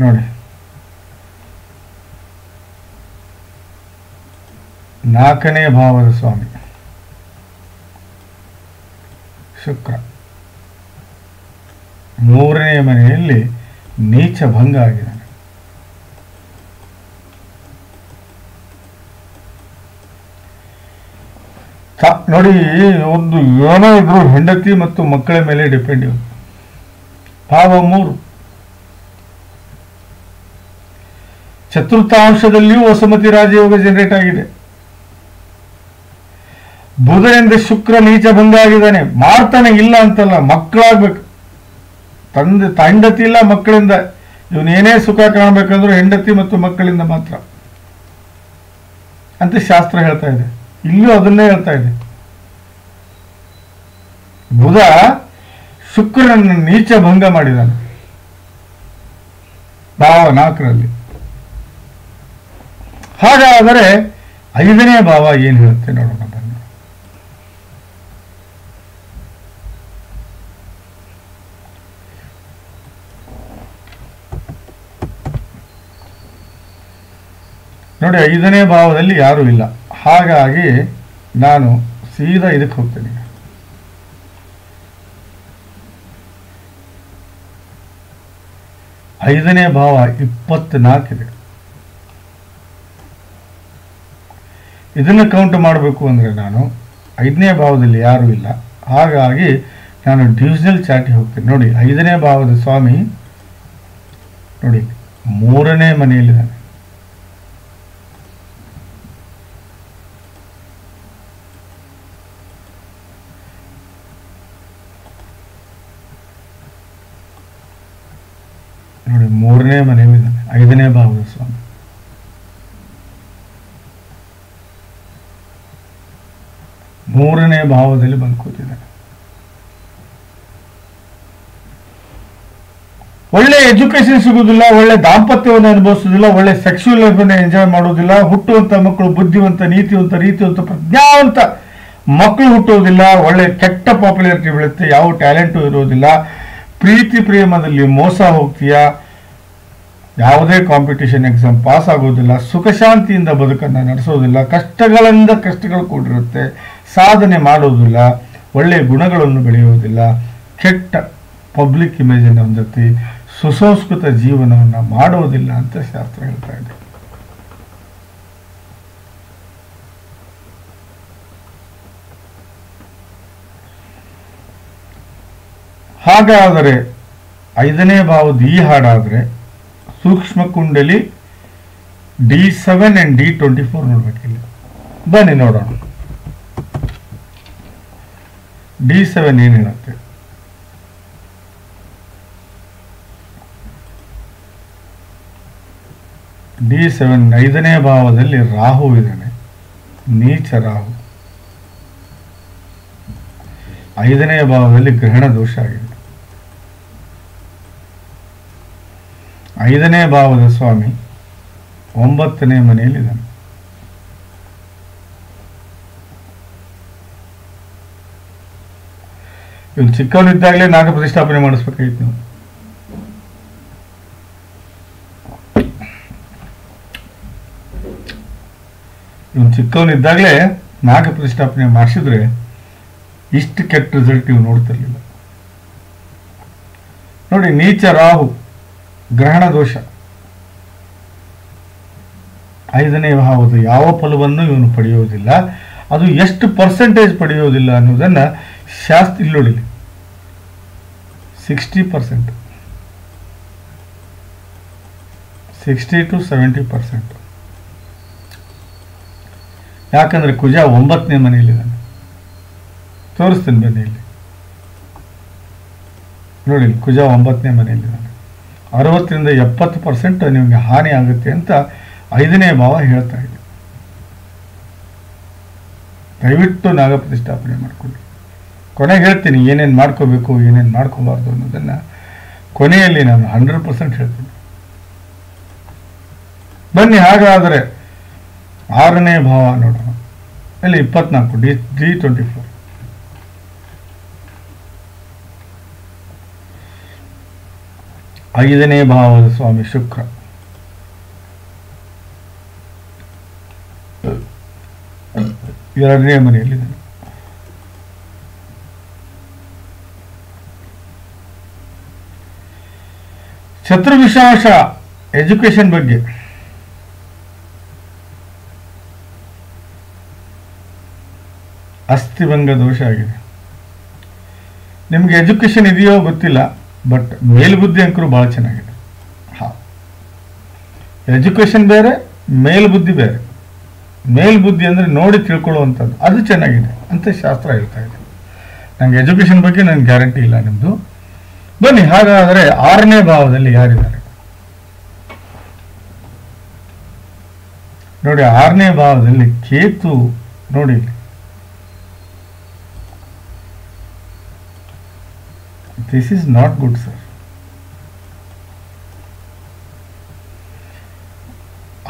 ನೋಡಿ, 4ನೇ ಭಾವದ ಸ್ವಾಮಿ ಶುಕ್ರ 3ನೇ ಮನೆಯಲ್ಲಿ ನೀಚ ಭಂಗ ಆಗಿದ್ದಾನೆ. ನೋಡಿ, ಒಂದು ಏನೋ ಇದ್ರು ಹೆಂಡತಿ ಮತ್ತು ಮಕ್ಕಳ ಮೇಲೆ ಡಿಪೆಂಡ್ ಇವರು. ಭಾವ 3 ಚತುರ್ಥಾಂಶದಲ್ಲಿಯೂ ವಸುಮತಿ ರಾಜಯೋಗ ಜನರೇಟ್ ಆಗಿದೆ. ಬುಧನಿಂದ ಶುಕ್ರ ನೀಚ ಭಂಗ ಆಗಿದ್ದಾನೆ. ಮಾಡ್ತಾನೆ, ಇಲ್ಲ ಅಂತಲ್ಲ, ಮಕ್ಕಳಾಗ್ಬೇಕು. ಹೆಂಡತಿ ಇಲ್ಲ, ಮಕ್ಕಳಿಂದ. ಇವನೇನೇ ಸುಖ ಕಾಣಬೇಕಂದ್ರೂ ಹೆಂಡತಿ ಮತ್ತು ಮಕ್ಕಳಿಂದ ಮಾತ್ರ ಅಂತ ಶಾಸ್ತ್ರ ಹೇಳ್ತಾ ಇದೆ. ಇಲ್ಲೂ ಅದನ್ನೇ ಹೇಳ್ತಾ ಇದೆ. ಬುಧ ಶುಕ್ರನನ್ನು ನೀಚ ಭಂಗ ಮಾಡಿದ್ದಾನೆ ಭಾವ 4ರಲ್ಲಿ. ಹಾಗಾದರೆ 5ನೇ ಭಾವ ಏನು ಹೇಳುತ್ತೆ ನೋಡೋಣ ಬನ್ನಿ. ನೋಡಿ, 5ನೇ ಭಾವದಲ್ಲಿ ಯಾರೂ ಇಲ್ಲ. ಹಾಗಾಗಿ ನಾನು ಸೀದಾ ಇದಕ್ಕೆ ಹೋಗ್ತೇನೆ. 5ನೇ ಭಾವ 24 ಇದೆ. ಇದನ್ನು ಕೌಂಟ್ ಮಾಡಬೇಕು ಅಂದರೆ ನಾನು 5ನೇ ಭಾವದಲ್ಲಿ ಯಾರೂ ಇಲ್ಲ. ಹಾಗಾಗಿ ನಾನು ಡಿವಿಷನಲ್ ಚಾರ್ಟಿಗೆ ಹೋಗ್ತೇನೆ. ನೋಡಿ, 5ನೇ ಭಾವದ ಸ್ವಾಮಿ ನೋಡಿ 3ನೇ ಮನೆಯಲ್ಲಿದ್ದಾನೆ. ನೋಡಿ, 3ನೇ ಮನೆಯಲ್ಲಿದ್ದಾನೆ 5ನೇ ಭಾವದ ಸ್ವಾಮಿ. ಮೂರನೇ ಭಾವದಲ್ಲಿ ಬಂದು ಕೂತಿದ್ದಾನೆ. ಒಳ್ಳೆ ಎಜುಕೇಶನ್ ಸಿಗುವುದಿಲ್ಲ, ಒಳ್ಳೆ ದಾಂಪತ್ಯವನ್ನು ಅನುಭವಿಸುವುದಿಲ್ಲ, ಒಳ್ಳೆ ಸೆಕ್ಸುವಲ್ ಲೈಫನ್ನು ಎಂಜಾಯ್ ಮಾಡುವುದಿಲ್ಲ. ಹುಟ್ಟುವಂತ ಮಕ್ಕಳು ಬುದ್ಧಿವಂತ, ನೀತಿವಂತ, ಪ್ರಜ್ಞಾವಂತ ಮಕ್ಕಳು ಹುಟ್ಟುವುದಿಲ್ಲ. ಒಳ್ಳೆ ಕೆಟ್ಟ ಪಾಪ್ಯುಲಾರಿಟಿ ಬೀಳುತ್ತೆ, ಯಾವ ಟ್ಯಾಲೆಂಟು ಇರುವುದಿಲ್ಲ. ಪ್ರೀತಿ ಪ್ರೇಮದಲ್ಲಿ ಮೋಸ ಹೋಗ್ತೀಯಾ, ಯಾವುದೇ ಕಾಂಪಿಟೇಷನ್ ಎಕ್ಸಾಮ್ ಪಾಸ್ ಆಗೋದಿಲ್ಲ. ಸುಖ ಶಾಂತಿಯಿಂದ ಬದುಕನ್ನು ನಡೆಸೋದಿಲ್ಲ. ಕಷ್ಟಗಳು ಕೂಡಿರುತ್ತೆ. ಸಾಧನೆ ಮಾಡೋದಿಲ್ಲ. ಒಳ್ಳೆಯ ಗುಣಗಳನ್ನು ಬೆಳೆಯುವುದಿಲ್ಲ. ಕೆಟ್ಟ ಪಬ್ಲಿಕ್ ಇಮೇಜನ್ನು ಹೊಂದತಿ. ಸುಸಂಸ್ಕೃತ ಜೀವನವನ್ನು ಮಾಡೋದಿಲ್ಲ ಅಂತ ಶಾಸ್ತ್ರ ಹೇಳ್ತಾ ಇದೆ. ಹಾಗಾದರೆ 5ನೇ ಭಾವದ ಈ ಹಾಡಾದರೆ ಸೂಕ್ಷ್ಮ ಕುಂಡಲಿ D7 and D24 ನೋಡ್ಬೇಕಿಲ್ಲ. ಬನ್ನಿ ನೋಡೋಣ. D7 ಏನು ಹೇಳುತ್ತೆ? D7 5ನೇ ಭಾವದಲ್ಲಿ ರಾಹು ಇದ್ದಾನೆ, ನೀಚ ರಾಹು. 5ನೇ ಭಾವದಲ್ಲಿ ಗ್ರಹಣ ದೋಷ ಆಗಿದೆ. 5ನೇ ಭಾವದ ಸ್ವಾಮಿ 9ನೇ ಮನೆಯಲ್ಲಿದ್ದಾನೆ. ಇವನು ಚಿಕ್ಕವನಿದ್ದಾಗಲೇ ನಾಗ ಪ್ರತಿಷ್ಠಾಪನೆ ಮಾಡಿಸ್ಬೇಕಾಗಿತ್ತು ನೀವು. ಇವನು ಚಿಕ್ಕವನಿದ್ದಾಗಲೇ ನಾಗ ಪ್ರತಿಷ್ಠಾಪನೆ ಮಾಡಿಸಿದ್ರೆ ಇಷ್ಟು ಕೆಟ್ಟ ರಿಸಲ್ಟ್ ಇವು ನೋಡ್ತಿರ್ಲಿಲ್ಲ. ನೋಡಿ, ನೀಚ ರಾಹು, ಗ್ರಹಣ ದೋಷ. 5ನೇ ಭಾವದ ಯಾವ ಫಲವನ್ನು ಇವನು ಪಡೆಯುವುದಿಲ್ಲ. ಅದು ಎಷ್ಟು ಪರ್ಸೆಂಟೇಜ್ ಪಡೆಯುವುದಿಲ್ಲ ಅನ್ನೋದನ್ನ ಶಾಸ್ತ್ರ ಇಲ್ಲಿ ನೋಡಿ, 60%, 60 to 70%. ಯಾಕಂದ್ರೆ ಕುಜ 9ನೇ ಮನೆಯಲ್ಲಿದ್ದಾನೆ. ತೋರಿಸ್ತೀನಿ ಬನ್ನಿ ಇಲ್ಲಿ ನೋಡಿ. ಕುಜ 9ನೇ ಮನೆಯಲ್ಲಿದ್ದಾನೆ. 60ರಿಂದ 70% ನಿಮಗೆ ಹಾನಿ ಆಗುತ್ತೆ ಅಂತ 5ನೇ ಭಾವ ಹೇಳ್ತಾ ಇದೆ. ದಯವಿಟ್ಟು ನಾಗ ಪ್ರತಿಷ್ಠಾಪನೆ ಮಾಡಿಕೊಳ್ಳಿ. ಕೊನೆಗೆ ಹೇಳ್ತೀನಿ ಏನೇನು ಮಾಡ್ಕೋಬೇಕು, ಏನೇನು ಮಾಡ್ಕೋಬಾರ್ದು ಅನ್ನೋದನ್ನು ಕೊನೆಯಲ್ಲಿ ನಾನು 100% ಹೇಳ್ತೀನಿ. ಬನ್ನಿ, ಹಾಗಾದರೆ 6ನೇ ಭಾವ ನೋಡೋಣ. ಇಲ್ಲಿ 24 D24. ಐದನೇ ಭಾವದ ಸ್ವಾಮಿ ಶುಕ್ರ. ಎರಡನೇ ಮನೆಯಲ್ಲಿದ್ದಾನೆ. ಶತ್ರುವಿಶಾಶ ಎಜುಕೇಶನ್ ಬಗ್ಗೆ. ಅಸ್ಥಿಭಂಗ ದೋಷ ಆಗಿದೆ. ನಿಮಗೆ ಎಜುಕೇಷನ್ ಇದೆಯೋ ಗೊತ್ತಿಲ್ಲ, ಬಟ್ ಮೇಲ್ಬುದ್ಧಿ ಅಂಕರು ಭಾಳ ಚೆನ್ನಾಗಿದೆ. ಎಜುಕೇಷನ್ ಬೇರೆ, ಮೇಲ್ಬುದ್ಧಿ ಬೇರೆ. ಮೇಲ್ಬುದ್ಧಿ ಅಂದರೆ ನೋಡಿ ತಿಳ್ಕೊಳ್ಳುವಂಥದ್ದು, ಅದು ಚೆನ್ನಾಗಿದೆ ಅಂತ ಶಾಸ್ತ್ರ ಹೇಳ್ತಾ ಇದೆ. ನನಗೆ ಎಜುಕೇಷನ್ ಬಗ್ಗೆ ನನಗೆ ಗ್ಯಾರಂಟಿ ಇಲ್ಲ ನಿಮ್ಮದು. ಬನ್ನಿ, ಹಾಗಾದರೆ 6ನೇ ಭಾವದಲ್ಲಿ ಯಾರಿದ್ದಾರೆ ನೋಡಿ. 6ನೇ ಭಾವದಲ್ಲಿ ಕೇತು ನೋಡಿ. This is not good sir.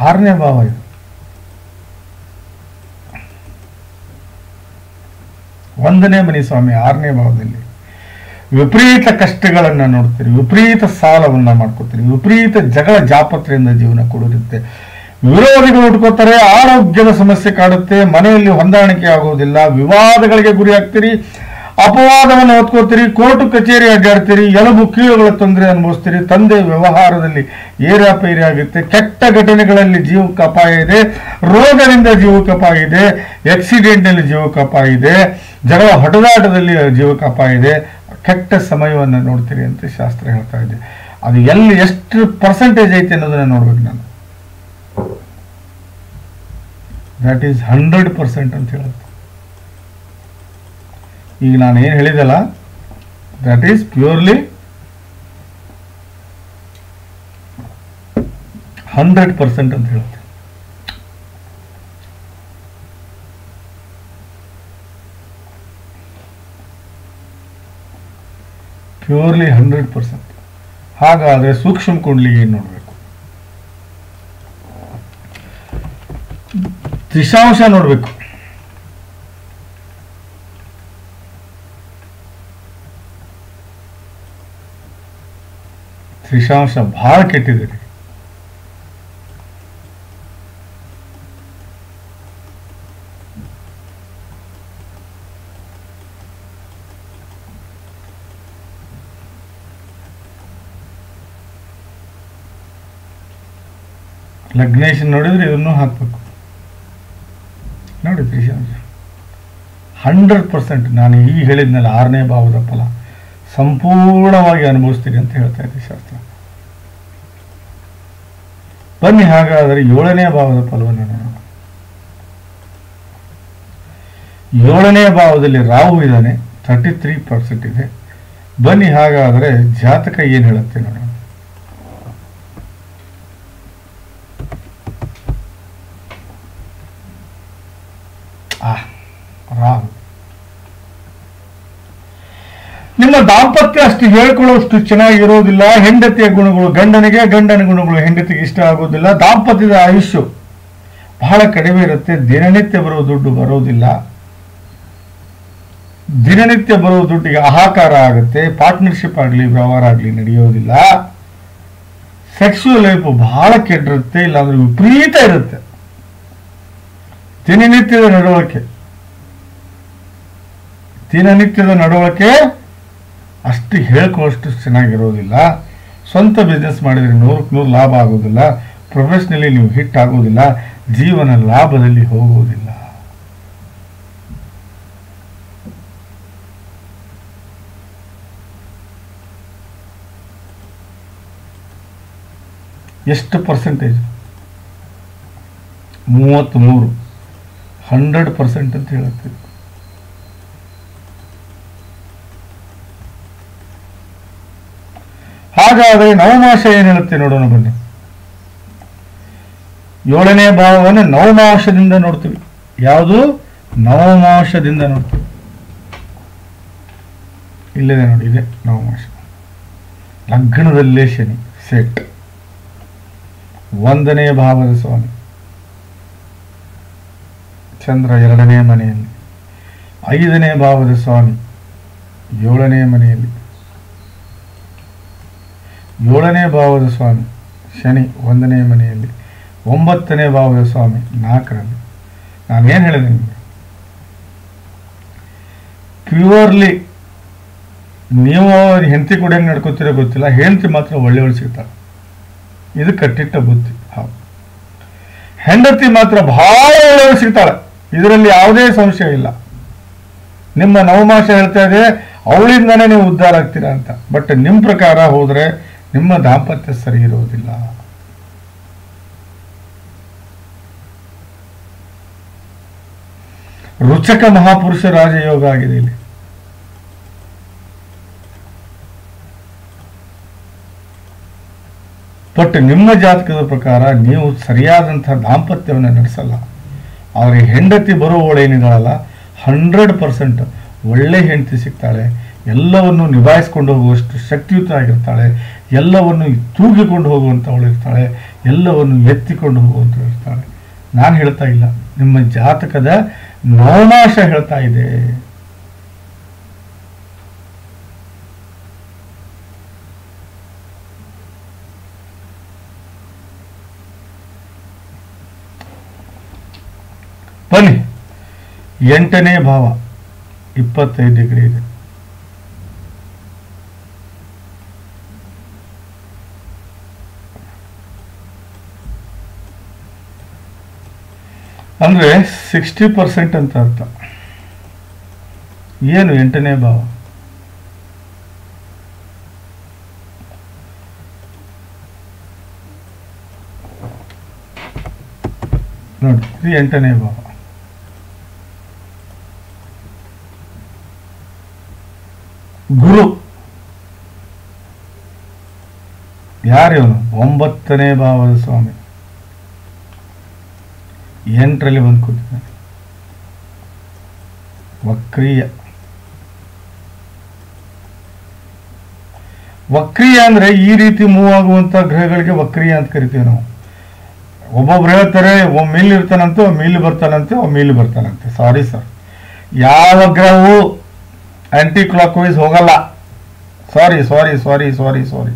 6ನೇ ಭಾವ ಇದು. ಒಂದನೇ ಮನೆ ಸ್ವಾಮಿ 6ನೇ ಭಾವದಲ್ಲಿ ವಿಪರೀತ ಕಷ್ಟಗಳನ್ನು ನೋಡ್ತೀರಿ, ವಿಪರೀತ ಸಾಲವನ್ನು ಮಾಡ್ಕೋತೀರಿ, ವಿಪರೀತ ಜಗಳ ಜಾಪತ್ರೆಯಿಂದ ಜೀವನ ಕೊಡುತ್ತೆ, ವಿರೋಧಿಗಳು ಹುಡ್ಕೋತಾರೆ, ಆರೋಗ್ಯದ ಸಮಸ್ಯೆ ಕಾಡುತ್ತೆ, ಮನೆಯಲ್ಲಿ ಹೊಂದಾಣಿಕೆ ಆಗೋದಿಲ್ಲ, ವಿವಾದಗಳಿಗೆ ಗುರಿ ಆಗ್ತೀರಿ, ಅಪವಾದವನ್ನು ಹೊತ್ಕೋತೀರಿ, ಕೋರ್ಟು ಕಚೇರಿ ಅಡ್ಡಾಡ್ತೀರಿ, ಎಲುಬು ಕೀಳುಗಳ ತೊಂದರೆ ಅನುಭವಿಸ್ತೀರಿ, ತಂದೆ ವ್ಯವಹಾರದಲ್ಲಿ ಏರಾಪೈರಿ ಆಗುತ್ತೆ, ಕೆಟ್ಟ ಘಟನೆಗಳಲ್ಲಿ ಜೀವಕ್ಕೆ ಅಪಾಯ ಇದೆ, ರೋಗದಿಂದ ಜೀವಕ್ಕೆ ಅಪಾಯ ಇದೆ, ಆಕ್ಸಿಡೆಂಟ್ನಲ್ಲಿ ಜೀವಕ್ಕೆ ಅಪಾಯ ಇದೆ, ಜಗಳ ಹೊಡೆದಾಟದಲ್ಲಿ ಜೀವಕ್ಕೆ ಅಪಾಯ ಇದೆ, ಕೆಟ್ಟ ಸಮಯವನ್ನು ನೋಡ್ತೀರಿ ಅಂತ ಶಾಸ್ತ್ರ ಹೇಳ್ತಾ ಇದೆ. ಅದು ಎಲ್ಲಿ ಎಷ್ಟು ಪರ್ಸೆಂಟೇಜ್ ಐತೆ ಅನ್ನೋದನ್ನ ನೋಡ್ಬೇಕು ನಾನು. ದಟ್ ಈಸ್ 100% ಅಂತ ಹೇಳುತ್ತೆ. ಈಗ ನಾನು ಏನು ಹೇಳಿದಲ್ಲ, ದಟ್ ಈಸ್ ಪ್ಯೂರ್ಲಿ 100% ಅಂತ ಹೇಳುತ್ತೆ. ಪ್ಯೂರ್ಲಿ 100%. ಹಾಗಾದ್ರೆ ಸೂಕ್ಷ್ಮ ಕುಂಡಲಿಗೆ ಏನು ನೋಡಬೇಕು? ತ್ರಿಶಾಂಶ ನೋಡಬೇಕು. ತ್ರಿಶಾಂಶ ಬಹಳ ಕೆಟ್ಟಿದೆ. ಲಗ್ನೇಶನ್ ನೋಡಿದ್ರೆ ಇದನ್ನು ಹಾಕ್ಬೇಕು ನೋಡಿ. ತ್ರಿಶಾಂಶ 100%. ನಾನು ಈಗ ಹೇಳಿದ್ನಲ್ಲ 6ನೇ ಭಾವದ ಫಲ ಸಂಪೂರ್ಣವಾಗಿ ಅನುಭವಿಸ್ತೀರಿ ಅಂತ ಹೇಳ್ತಾ ಇದೆ ಶಾಸ್ತ್ರ. ಬನ್ನಿ ಹಾಗಾದರೆ 7ನೇ ಭಾವದ ಫಲವನ್ನು ನೋಡೋಣ. 7ನೇ ಭಾವದಲ್ಲಿ ರಾಹು ಇದ್ದಾನೆ, 33% ಇದೆ. ಬನ್ನಿ ಹಾಗಾದರೆ ಜಾತಕ ಏನು ಹೇಳುತ್ತೆ ನೋಡೋಣ. ರಾಹು ನಿಮ್ಮ ದಾಂಪತ್ಯ ಅಷ್ಟು ಹೇಳ್ಕೊಳ್ಳೋಷ್ಟು ಚೆನ್ನಾಗಿರೋದಿಲ್ಲ. ಹೆಂಡತಿಯ ಗುಣಗಳು ಗಂಡನಿಗೆ, ಗಂಡನ ಗುಣಗಳು ಹೆಂಡತಿಗೆ ಇಷ್ಟ ಆಗೋದಿಲ್ಲ. ದಾಂಪತ್ಯದ ಆಯುಷ್ಯ ಬಹಳ ಕಡಿಮೆ ಇರುತ್ತೆ. ದಿನನಿತ್ಯ ಬರೋ ದುಡ್ಡು ಬರೋದಿಲ್ಲ. ದಿನನಿತ್ಯ ಬರೋ ದುಡ್ಡಿಗೆ ಹಾಹಾಕಾರ ಆಗುತ್ತೆ. ಪಾರ್ಟ್ನರ್ಶಿಪ್ ಆಗಲಿ ವ್ಯವಹಾರ ಆಗಲಿ ನಡೆಯೋದಿಲ್ಲ. ಸೆಕ್ಸುವಲ್ ಲೈಫ್ ಬಹಳ ಕೆಟ್ಟಿರುತ್ತೆ, ಇಲ್ಲಾಂದ್ರೆ ವಿಪರೀತ ಇರುತ್ತೆ. ದಿನನಿತ್ಯದ ನಡವಳಿಕೆ ಅಷ್ಟು ಹೇಳ್ಕೊಳ್ಳೋಷ್ಟು ಚೆನ್ನಾಗಿರೋದಿಲ್ಲ. ಸ್ವಂತ ಬಿಸ್ನೆಸ್ ಮಾಡಿದರೆ 100ಕ್ಕೆ 100 ಲಾಭ ಆಗೋದಿಲ್ಲ. ಪ್ರೊಫೆಷನಲಿ ನೀವು ಹಿಟ್ ಆಗೋದಿಲ್ಲ. ಜೀವನ ಲಾಭದಲ್ಲಿ ಹೋಗೋದಿಲ್ಲ. ಎಷ್ಟು ಪರ್ಸೆಂಟೇಜ್? 33. 100% ಅಂತ ಹೇಳುತ್ತೆ. ಹಾಗಾದರೆ ನವಮಾಶ ಏನು ಹೇಳುತ್ತೆ ನೋಡೋಣ ಬನ್ನಿ. 7ನೇ ಭಾವವನ್ನು ನವಮಾಂಶದಿಂದ ನೋಡ್ತೀವಿ. ಯಾವುದು? ನವಮಾಂಶದಿಂದ ನೋಡ್ತೀವಿ. ಇಲ್ಲದೆ ನೋಡಿ, ಇದೆ ನವಮಾಂಶ. ಲಗ್ನದಲ್ಲೇ ಶನಿ ಸೆಟ್. 1ನೇ ಭಾವದ ಸ್ವಾಮಿ ಚಂದ್ರ 2ನೇ ಮನೆಯಲ್ಲಿ. 5ನೇ ಭಾವದ ಸ್ವಾಮಿ 7ನೇ ಮನೆಯಲ್ಲಿ. 7ನೇ ಭಾವದ ಸ್ವಾಮಿ ಶನಿ 1ನೇ ಮನೆಯಲ್ಲಿ. 9ನೇ ಭಾವದ ಸ್ವಾಮಿ 4ರಲ್ಲಿ. ನಾನೇನು ಹೇಳಿದೆ ನಿಮಗೆ? ಪ್ಯೂರ್ಲಿ ನೀವು ಹೆಂಡತಿ ಕೂಡ ಹೆಂಗೆ ನಡ್ಕೋತಿರೋ ಗೊತ್ತಿಲ್ಲ, ಹೆಂಡತಿ ಮಾತ್ರ ಒಳ್ಳೆ ಸಿಗ್ತಾಳೆ. ಇದು ಕಟ್ಟಿಟ್ಟ ಬುದ್ಧಿ. ಹೌದು, ಹೆಂಡತಿ ಮಾತ್ರ ಬಹಳ ಒಳ್ಳೆಯವರು ಸಿಗ್ತಾಳೆ, ಇದರಲ್ಲಿ ಯಾವುದೇ ಸಂಶಯ ಇಲ್ಲ. ನಿಮ್ಮ ನವಮಾಶ ಹೇಳ್ತಾ ಇದೆ ಅವಳಿಂದನೇ ನೀವು ಉದ್ಧಾರ ಆಗ್ತೀರಾ ಅಂತ. ಬಟ್ ನಿಮ್ಮ ಪ್ರಕಾರ ಹೋದ್ರೆ ನಿಮ್ಮ ದಾಂಪತ್ಯ ಸರಿ ಇರೋದಿಲ್ಲ. ರುಚಕ ಮಹಾಪುರುಷ ರಾಜಯೋಗ ಆಗಿದೆ ಇಲ್ಲಿ. ಬಟ್ ನಿಮ್ಮ ಜಾತಕದ ಪ್ರಕಾರ ನೀವು ಸರಿಯಾದಂತಹ ದಾಂಪತ್ಯವನ್ನು ನಡೆಸಲ್ಲ. ಅವರಿಗೆ ಹೆಂಡತಿ ಬರುವವಳೇನಿದ್ದಾಳಲ್ಲ 100% ಒಳ್ಳೆ ಹೆಂಡತಿ ಸಿಗ್ತಾಳೆ, ಎಲ್ಲವನ್ನು ನಿಭಾಯಿಸ್ಕೊಂಡು ಹೋಗುವಷ್ಟು ಶಕ್ತಿಯುತ ಆಗಿರ್ತಾಳೆ, ಎಲ್ಲವನ್ನು ತೂಗಿಕೊಂಡು ಹೋಗುವಂಥವಳು ಇರ್ತಾಳೆ, ಎಲ್ಲವನ್ನು ಎತ್ತಿಕೊಂಡು ಹೋಗುವಂಥವಳು ಇರ್ತಾಳೆ. ನಾನು ಹೇಳ್ತಾ ಇಲ್ಲ, ನಿಮ್ಮ ಜಾತಕದ ನವಮಾಶ ಹೇಳ್ತಾ ಇದೆ. ಬನ್ನಿ, 8ನೇ ಭಾವ 25 ಡಿಗ್ರಿ ಇದೆ. ಅಂದ್ರೆ 60% ಅಂತ ಅರ್ಥ. ಏನು 8ನೇ ಭಾವ? ನೋಡಿ, ಇದು 8ನೇ ಭಾವ. ಗುರು ಯಾರಿವನು? 9ನೇ ಭಾವದ ಸ್ವಾಮಿ 8ರಲ್ಲಿ ಬಂದು ಕೂತಿದ್ದಾನೆ. ವಕ್ರೀಯ. ವಕ್ರೀಯ ಅಂದ್ರೆ ಈ ರೀತಿ ಮೂವ್ ಆಗುವಂತ ಗ್ರಹಗಳಿಗೆ ವಕ್ರೀಯ ಅಂತ ಕರಿತೀವಿ ನಾವು. ಒಬ್ಬೊಬ್ರು ಹೇಳ್ತಾರೆ ಒಮ್ಮೆ ಇರ್ತಾನಂತೆ, ಒಮ್ಮೆ ಇಲ್ಲಿ ಬರ್ತಾನಂತೆ, ಒಮ್ಮೆ ಇಲ್ಲಿ ಬರ್ತಾನಂತೆ. ಸಾರಿ ಸರ್, ಯಾವ ಗ್ರಹವು ಆಂಟಿ ಕ್ಲಾಕ್ ವೈಸ್ ಹೋಗಲ್ಲ. ಸಾರಿ ಸಾರಿ ಸಾರಿ ಸಾರಿ ಸಾರಿ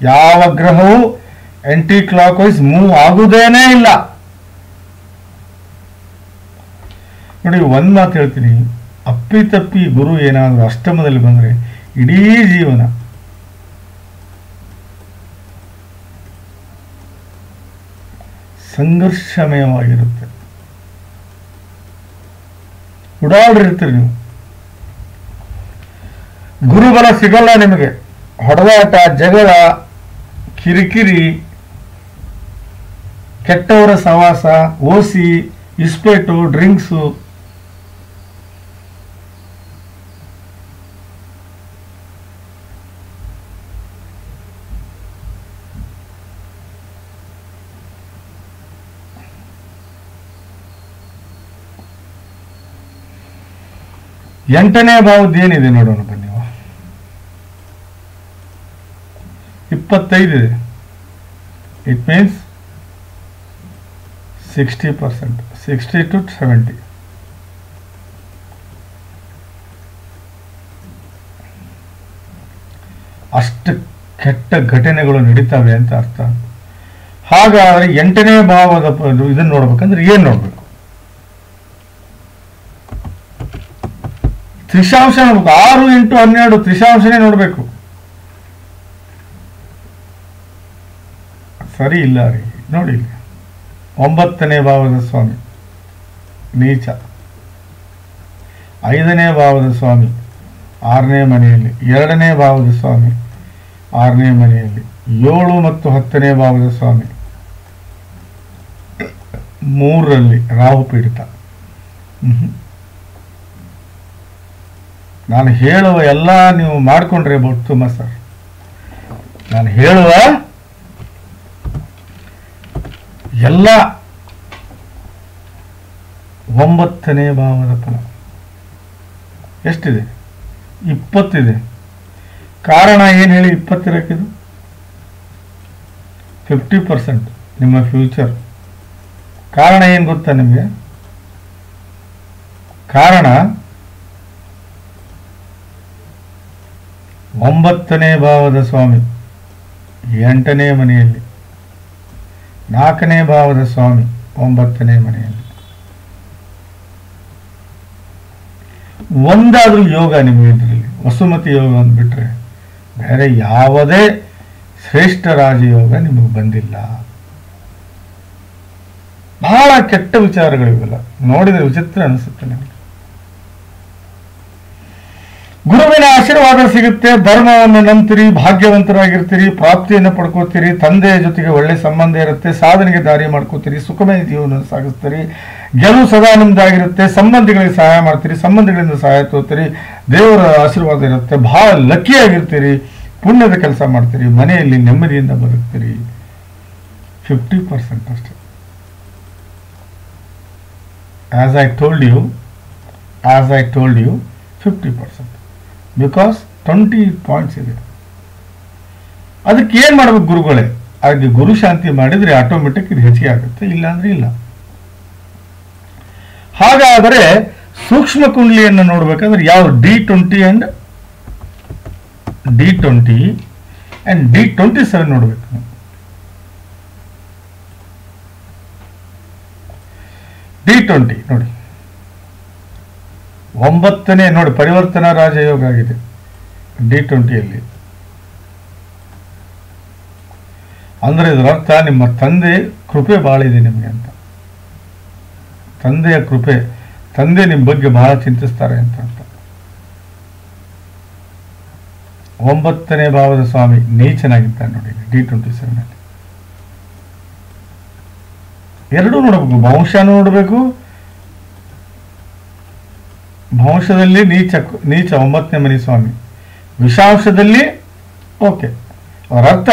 ಯಾವ ಗ್ರಹವು ಆಂಟಿ ಕ್ಲಾಕ್ ವೈಸ್ ಮೂವ್ ಆಗುವುದೇನೇ ಇಲ್ಲ. ನೋಡಿ, ಒಂದ್ ಮಾತು ಹೇಳ್ತೀನಿ, ಅಪ್ಪಿತಪ್ಪಿ ಗುರು ಏನಾದರೂ ಅಷ್ಟಮದಲ್ಲಿ ಬಂದ್ರೆ ಇಡೀ ಜೀವನ ಸಂಘರ್ಷಮಯವಾಗಿರುತ್ತೆ. ಓಡಾಡಿರ್ತೀರಿ ನೀವು. ಗುರುಬಲ ಸಿಗಲ್ಲ ನಿಮಗೆ. ಹೊಡೆದಾಟ, ಜಗಳ, ಕಿರಿಕಿರಿ, ಕೆಟ್ಟವರ ಸವಾಸ, ಓಸಿ, ಇಸ್ಪೇಟು, ಡ್ರಿಂಕ್ಸು, ಎಂಟನೇ ಭಾವದ್ದು ಏನಿದೆ ನೋಡೋಣ ಬನ್ನಿ. 25 ಇದೆ. It means 60%, 60 to 70. ಅಷ್ಟು ಕೆಟ್ಟ ಘಟನೆಗಳು ನಡೀತವೆ ಅಂತ ಅರ್ಥ. ಹಾಗಾದ್ರೆ 8ನೇ ಭಾವದ ಇದನ್ನು ನೋಡ್ಬೇಕಂದ್ರೆ ಏನ್ ನೋಡ್ಬೇಕು? ತ್ರಿಶಾಂಶ ನೋಡ್ಬೇಕು. 6 into 12 ತ್ರಿಶಾಂಶನೇ ನೋಡ್ಬೇಕು. ಸರಿ ಇಲ್ಲ ರೀ. ನೋಡಿ, 9ನೇ ಭಾವದ ಸ್ವಾಮಿ ನೀಚ, 5ನೇ ಭಾವದ ಸ್ವಾಮಿ 6ನೇ ಮನೆಯಲ್ಲಿ, 2ನೇ ಭಾವದ ಸ್ವಾಮಿ 6ನೇ ಮನೆಯಲ್ಲಿ, 7 ಮತ್ತು 10ನೇ ಭಾವದ ಸ್ವಾಮಿ 3ರಲ್ಲಿ ರಾಹು ಪೀಡಿತ. ನಾನು ಹೇಳುವ ಎಲ್ಲ ನೀವು ಮಾಡಿಕೊಂಡ್ರೆ ತುಂಬ ಸರ್. ನಾನು ಹೇಳುವ ಎಲ್ಲ 9ನೇ ಭಾವದ ಫಲ ಎಷ್ಟಿದೆ? 20 ಇದೆ. ಕಾರಣ ಏನು ಹೇಳಿ 20 ಇರಕ್ಕಿದು? 50% ನಿಮ್ಮ ಫ್ಯೂಚರ್. ಕಾರಣ ಏನು ಗೊತ್ತಾ ನಿಮಗೆ? ಕಾರಣ 9ನೇ ಭಾವದ ಸ್ವಾಮಿ 8ನೇ ಮನೆಯಲ್ಲಿ, 4ನೇ ಭಾವದ ಸ್ವಾಮಿ 9ನೇ ಮನೆಯಲ್ಲಿ. ಒಂದಾದ್ರೂ ಯೋಗ ನಿಮಗೆ ಇದರಲ್ಲಿ ವಸುಮತಿ ಯೋಗ ಅಂದ್ಬಿಟ್ರೆ ಬೇರೆ ಯಾವುದೇ ಶ್ರೇಷ್ಠ ರಾಜಯೋಗ ನಿಮಗೆ ಬಂದಿಲ್ಲ. ಬಹಳ ಕೆಟ್ಟ ವಿಚಾರಗಳಿವೆಲ್ಲ. ನೋಡಿದ್ರೆ ವಿಚಿತ್ರ ಅನಿಸುತ್ತೆ ನನಗೆ. ಆಶೀರ್ವಾದ ಸಿಗುತ್ತೆ, ಧರ್ಮವನ್ನು ನಂಬ್ತೀರಿ, ಭಾಗ್ಯವಂತರಾಗಿರ್ತೀರಿ, ಪ್ರಾಪ್ತಿಯನ್ನು ಪಡ್ಕೋತೀರಿ, ತಂದೆಯ ಜೊತೆಗೆ ಒಳ್ಳೆ ಸಂಬಂಧ ಇರುತ್ತೆ, ಸಾಧನೆಗೆ ದಾರಿ ಮಾಡ್ಕೋತೀರಿ, ಸುಖಮಯ ಜೀವನ ಸಾಗಿಸ್ತೀರಿ, ಗೆಲುವು ಸದಾ ನಿಮ್ದಾಗಿರುತ್ತೆ, ಸಂಬಂಧಿಗಳಿಗೆ ಸಹಾಯ ಮಾಡ್ತೀರಿ, ಸಂಬಂಧಿಗಳಿಂದ ಸಹಾಯ ತಗೋತೀರಿ, ದೇವರ ಆಶೀರ್ವಾದ ಇರುತ್ತೆ, ಬಹಳ ಲಕ್ಕಿಯಾಗಿರ್ತೀರಿ, ಪುಣ್ಯದ ಕೆಲಸ ಮಾಡ್ತೀರಿ, ಮನೆಯಲ್ಲಿ ನೆಮ್ಮದಿಯಿಂದ ಬದುಕ್ತೀರಿ. 50% ಅಷ್ಟೇ. As I told you 50%, because 20 points ಇದೆ. ಅದಕ್ಕೆ ಏನು ಮಾಡ್ಬೇಕು ಗುರುಗಳೇ? ಅದಕ್ಕೆ ಗುರು ಶಾಂತಿ ಮಾಡಿದರೆ ಆಟೋಮೆಟಿಕ್ ಇದು ಹೆಚ್ಚಿಗೆ ಆಗುತ್ತೆ, ಇಲ್ಲ ಅಂದ್ರೆ ಇಲ್ಲ. ಹಾಗಾದರೆ ಸೂಕ್ಷ್ಮ ಕುಂಡಲಿಯನ್ನು ನೋಡ್ಬೇಕಂದ್ರೆ ಯಾವ D20 ಅಂಡ್ D27 ನೋಡ್ಬೇಕು. D20 ನೋಡಿ, 9ನೇ ನೋಡಿ ಪರಿವರ್ತನಾ ರಾಜಯೋಗ ಆಗಿದೆ D20ಯಲ್ಲಿ. ಅಂದ್ರೆ ಇದರ ಅರ್ಥ ನಿಮ್ಮ ತಂದೆ ಕೃಪೆ ಬಹಳ ಇದೆ ನಿಮಗೆ ಅಂತ. ತಂದೆಯ ಕೃಪೆ, ತಂದೆ ನಿಮ್ಮ ಬಗ್ಗೆ ಬಹಳ ಚಿಂತಿಸ್ತಾರೆ ಅಂತ ಅರ್ಥ. 9ನೇ ಭಾವದ ಸ್ವಾಮಿ ನೀಚನಾಗಿದ್ದಾನೆ ನೋಡಿ D27 ಅಲ್ಲಿ. ಎರಡೂ ನೋಡಬೇಕು, ವಂಶನೂ ನೋಡಬೇಕು, ಭವಂಶದಲ್ಲಿ ನೀಚ 9ನೇ ಮನೆ ಸ್ವಾಮಿ, ವಿಷಾಂಶದಲ್ಲಿ ಓಕೆ. ಅವರ ಅರ್ಥ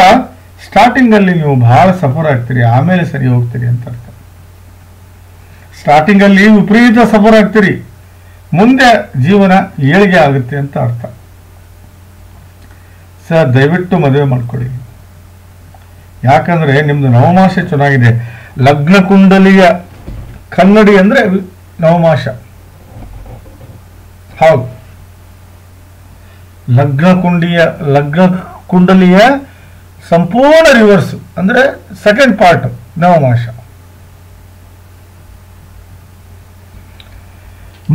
ಸ್ಟಾರ್ಟಿಂಗ್ ಅಲ್ಲಿ ನೀವು ಬಹಳ ಸಫರ್ ಆಗ್ತೀರಿ, ಆಮೇಲೆ ಸರಿ ಹೋಗ್ತೀರಿ ಅಂತ ಅರ್ಥ. ಸ್ಟಾರ್ಟಿಂಗ್ ಅಲ್ಲಿ ವಿಪರೀತ ಸಫರ್ ಆಗ್ತೀರಿ, ಮುಂದೆ ಜೀವನ ಏಳಿಗೆ ಆಗುತ್ತೆ ಅಂತ ಅರ್ಥ. ಸರ್ ದಯವಿಟ್ಟು ಮದುವೆ ಮಾಡ್ಕೊಳ್ಳಿ, ಯಾಕಂದ್ರೆ ನಿಮ್ದು ನವಮಾಸ ಚೆನ್ನಾಗಿದೆ. ಲಗ್ನ ಕುಂಡಲಿಯ ಕನ್ನಡಿ ಅಂದ್ರೆ ನವಮಾಸ. ಹೌದು, ಲಗ್ನ ಕುಂಡಲಿಯ ಸಂಪೂರ್ಣ ರಿವರ್ಸ್ ಅಂದ್ರೆ ಸೆಕೆಂಡ್ ಪಾರ್ಟ್ ನವಮಾಸ.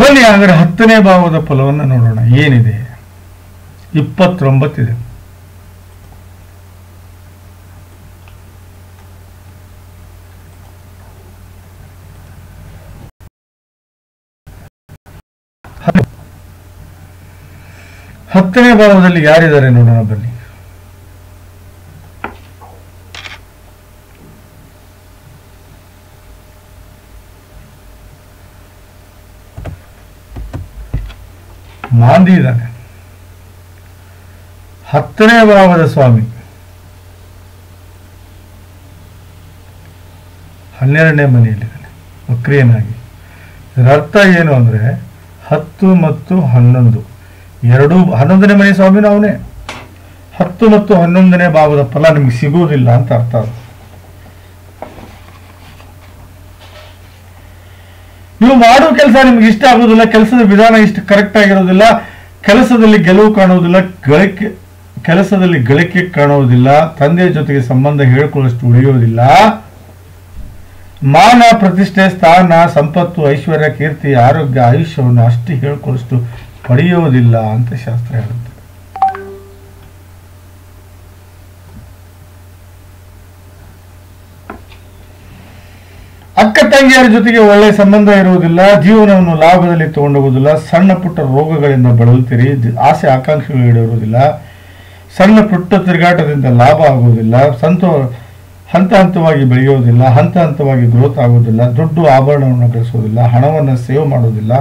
ಬನ್ನಿ ಹಾಗಾದ್ರೆ 10ನೇ ಭಾವದ ಫಲವನ್ನು ನೋಡೋಣ. ಏನಿದೆ? 29 ಇದೆ. ಹತ್ತನೇ ಭಾವದಲ್ಲಿ ಯಾರಿದ್ದಾರೆ ನೋಡೋಣ ಬನ್ನಿ. ಮಾಂದಿ ಇದ್ದಾನೆ. 10ನೇ ಭಾವದ ಸ್ವಾಮಿ 12ನೇ ಮನೆಯಲ್ಲಿದ್ದಾನೆ ವಕ್ರಿಯನಾಗಿ. ಇದರ ಅರ್ಥ ಏನು ಅಂದ್ರೆ 10 ಮತ್ತು 11 ಎರಡು 11ನೇ ಮನೆ ಸ್ವಾಮಿನ ಅವನೇ. 10 ಮತ್ತು 11ನೇ ಭಾವದ ಫಲ ನಿಮ್ಗೆ ಸಿಗುವುದಿಲ್ಲ ಅಂತ ಅರ್ಥ. ನೀವು ಮಾಡೋ ಕೆಲಸ ನಿಮ್ಗೆ ಇಷ್ಟ ಆಗೋದಿಲ್ಲ, ಕೆಲಸದ ವಿಧಾನ ಇಷ್ಟು ಕರೆಕ್ಟ್ ಆಗಿರೋದಿಲ್ಲ, ಕೆಲಸದಲ್ಲಿ ಗೆಲುವು ಕಾಣುವುದಿಲ್ಲ, ಕೆಲಸದಲ್ಲಿ ಗಳಿಕೆ ಕಾಣುವುದಿಲ್ಲ, ತಂದೆಯ ಜೊತೆಗೆ ಸಂಬಂಧ ಹೇಳ್ಕೊಳ್ಳೋಷ್ಟು ಉಳಿಯೋದಿಲ್ಲ, ಮಾನ ಪ್ರತಿಷ್ಠೆ ಸ್ಥಾನ ಸಂಪತ್ತು ಐಶ್ವರ್ಯ ಕೀರ್ತಿ ಆರೋಗ್ಯ ಆಯುಷ್ಯವನ್ನು ಅಷ್ಟು ಹೇಳ್ಕೊಳ್ಳೋಷ್ಟು ಪಡೆಯುವುದಿಲ್ಲ ಅಂತ ಶಾಸ್ತ್ರ ಹೇಳುತ್ತೆ. ಅಕ್ಕ ತಂಗಿಯರ ಜೊತೆಗೆ ಒಳ್ಳೆಯ ಸಂಬಂಧ ಇರುವುದಿಲ್ಲ, ಜೀವನವನ್ನು ಲಾಭದಲ್ಲಿ ತಗೊಂಡೋಗುವುದಿಲ್ಲ, ಸಣ್ಣ ಪುಟ್ಟ ರೋಗಗಳಿಂದ ಬಳಲುತ್ತೀರಿ, ಆಸೆ ಆಕಾಂಕ್ಷೆಗಳು ಇರುವುದಿಲ್ಲ, ಸಣ್ಣ ಪುಟ್ಟ ತಿರುಗಾಟದಿಂದ ಲಾಭ ಆಗುವುದಿಲ್ಲ, ಹಂತ ಹಂತವಾಗಿ ಬೆಳೆಯುವುದಿಲ್ಲ, ಹಂತ ಹಂತವಾಗಿ ಗ್ರೋತ್ ಆಗುವುದಿಲ್ಲ, ದುಡ್ಡು ಆಭರಣವನ್ನು ಗಳಿಸುವುದಿಲ್ಲ, ಹಣವನ್ನು ಸೇವ್ ಮಾಡುವುದಿಲ್ಲ,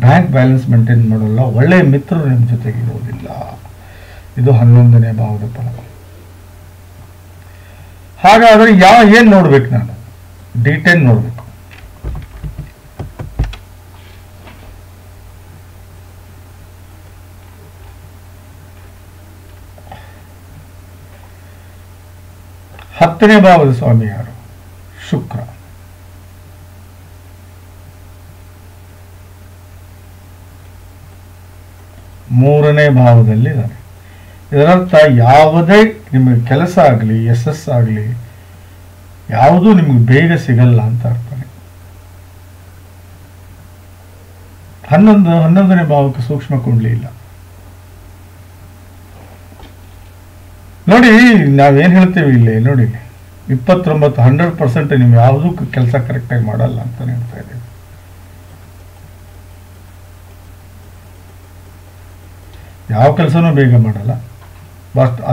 ಬ್ಯಾಂಕ್ ಬ್ಯಾಲೆನ್ಸ್ ಮೇಂಟೈನ್ ಮಾಡೋಲ್ಲ, ಒಳ್ಳೆಯ ಮಿತ್ರರು ನಿಮ್ಮ ಜೊತೆಗೆ ಇರುವುದಿಲ್ಲ. ಇದು 11ನೇ ಭಾವದ ಫಲ. ಹಾಗಾದ್ರೆ ಏನ್ ನೋಡ್ಬೇಕು ನಾನು? D10 ನೋಡ್ಬೇಕು. ಹತ್ತನೇ ಭಾವದ ಸ್ವಾಮಿ ಯಾರು? ಶುಕ್ರ. ಮೂರನೇ ಭಾವದಲ್ಲಿ ಇದ್ದಾನೆ. ಇದರರ್ಥ ಯಾವುದೇ ನಿಮಗೆ ಕೆಲಸ ಆಗಲಿ ಯಶಸ್ಸಾಗಲಿ ಯಾವುದೂ ನಿಮಗೆ ಬೇಗ ಸಿಗಲ್ಲ ಅಂತ ಅರ್ಥನೇ. 11ನೇ ಭಾವಕ್ಕೆ ಸೂಕ್ಷ್ಮ ಕುಂಡಲಿ ಇಲ್ಲ. ನೋಡಿ ನಾವೇನ್ ಹೇಳ್ತೇವೆ ಇಲ್ಲಿ ನೋಡಿ 29 100% ನೀವು ಯಾವುದೂ ಕೆಲಸ ಕರೆಕ್ಟಾಗಿ ಮಾಡಲ್ಲ ಅಂತ ಹೇಳ್ತಾ ಇದ್ದೀವಿ. ಯಾವ ಕೆಲಸನೂ ಬೇಗ ಮಾಡಲ್ಲ,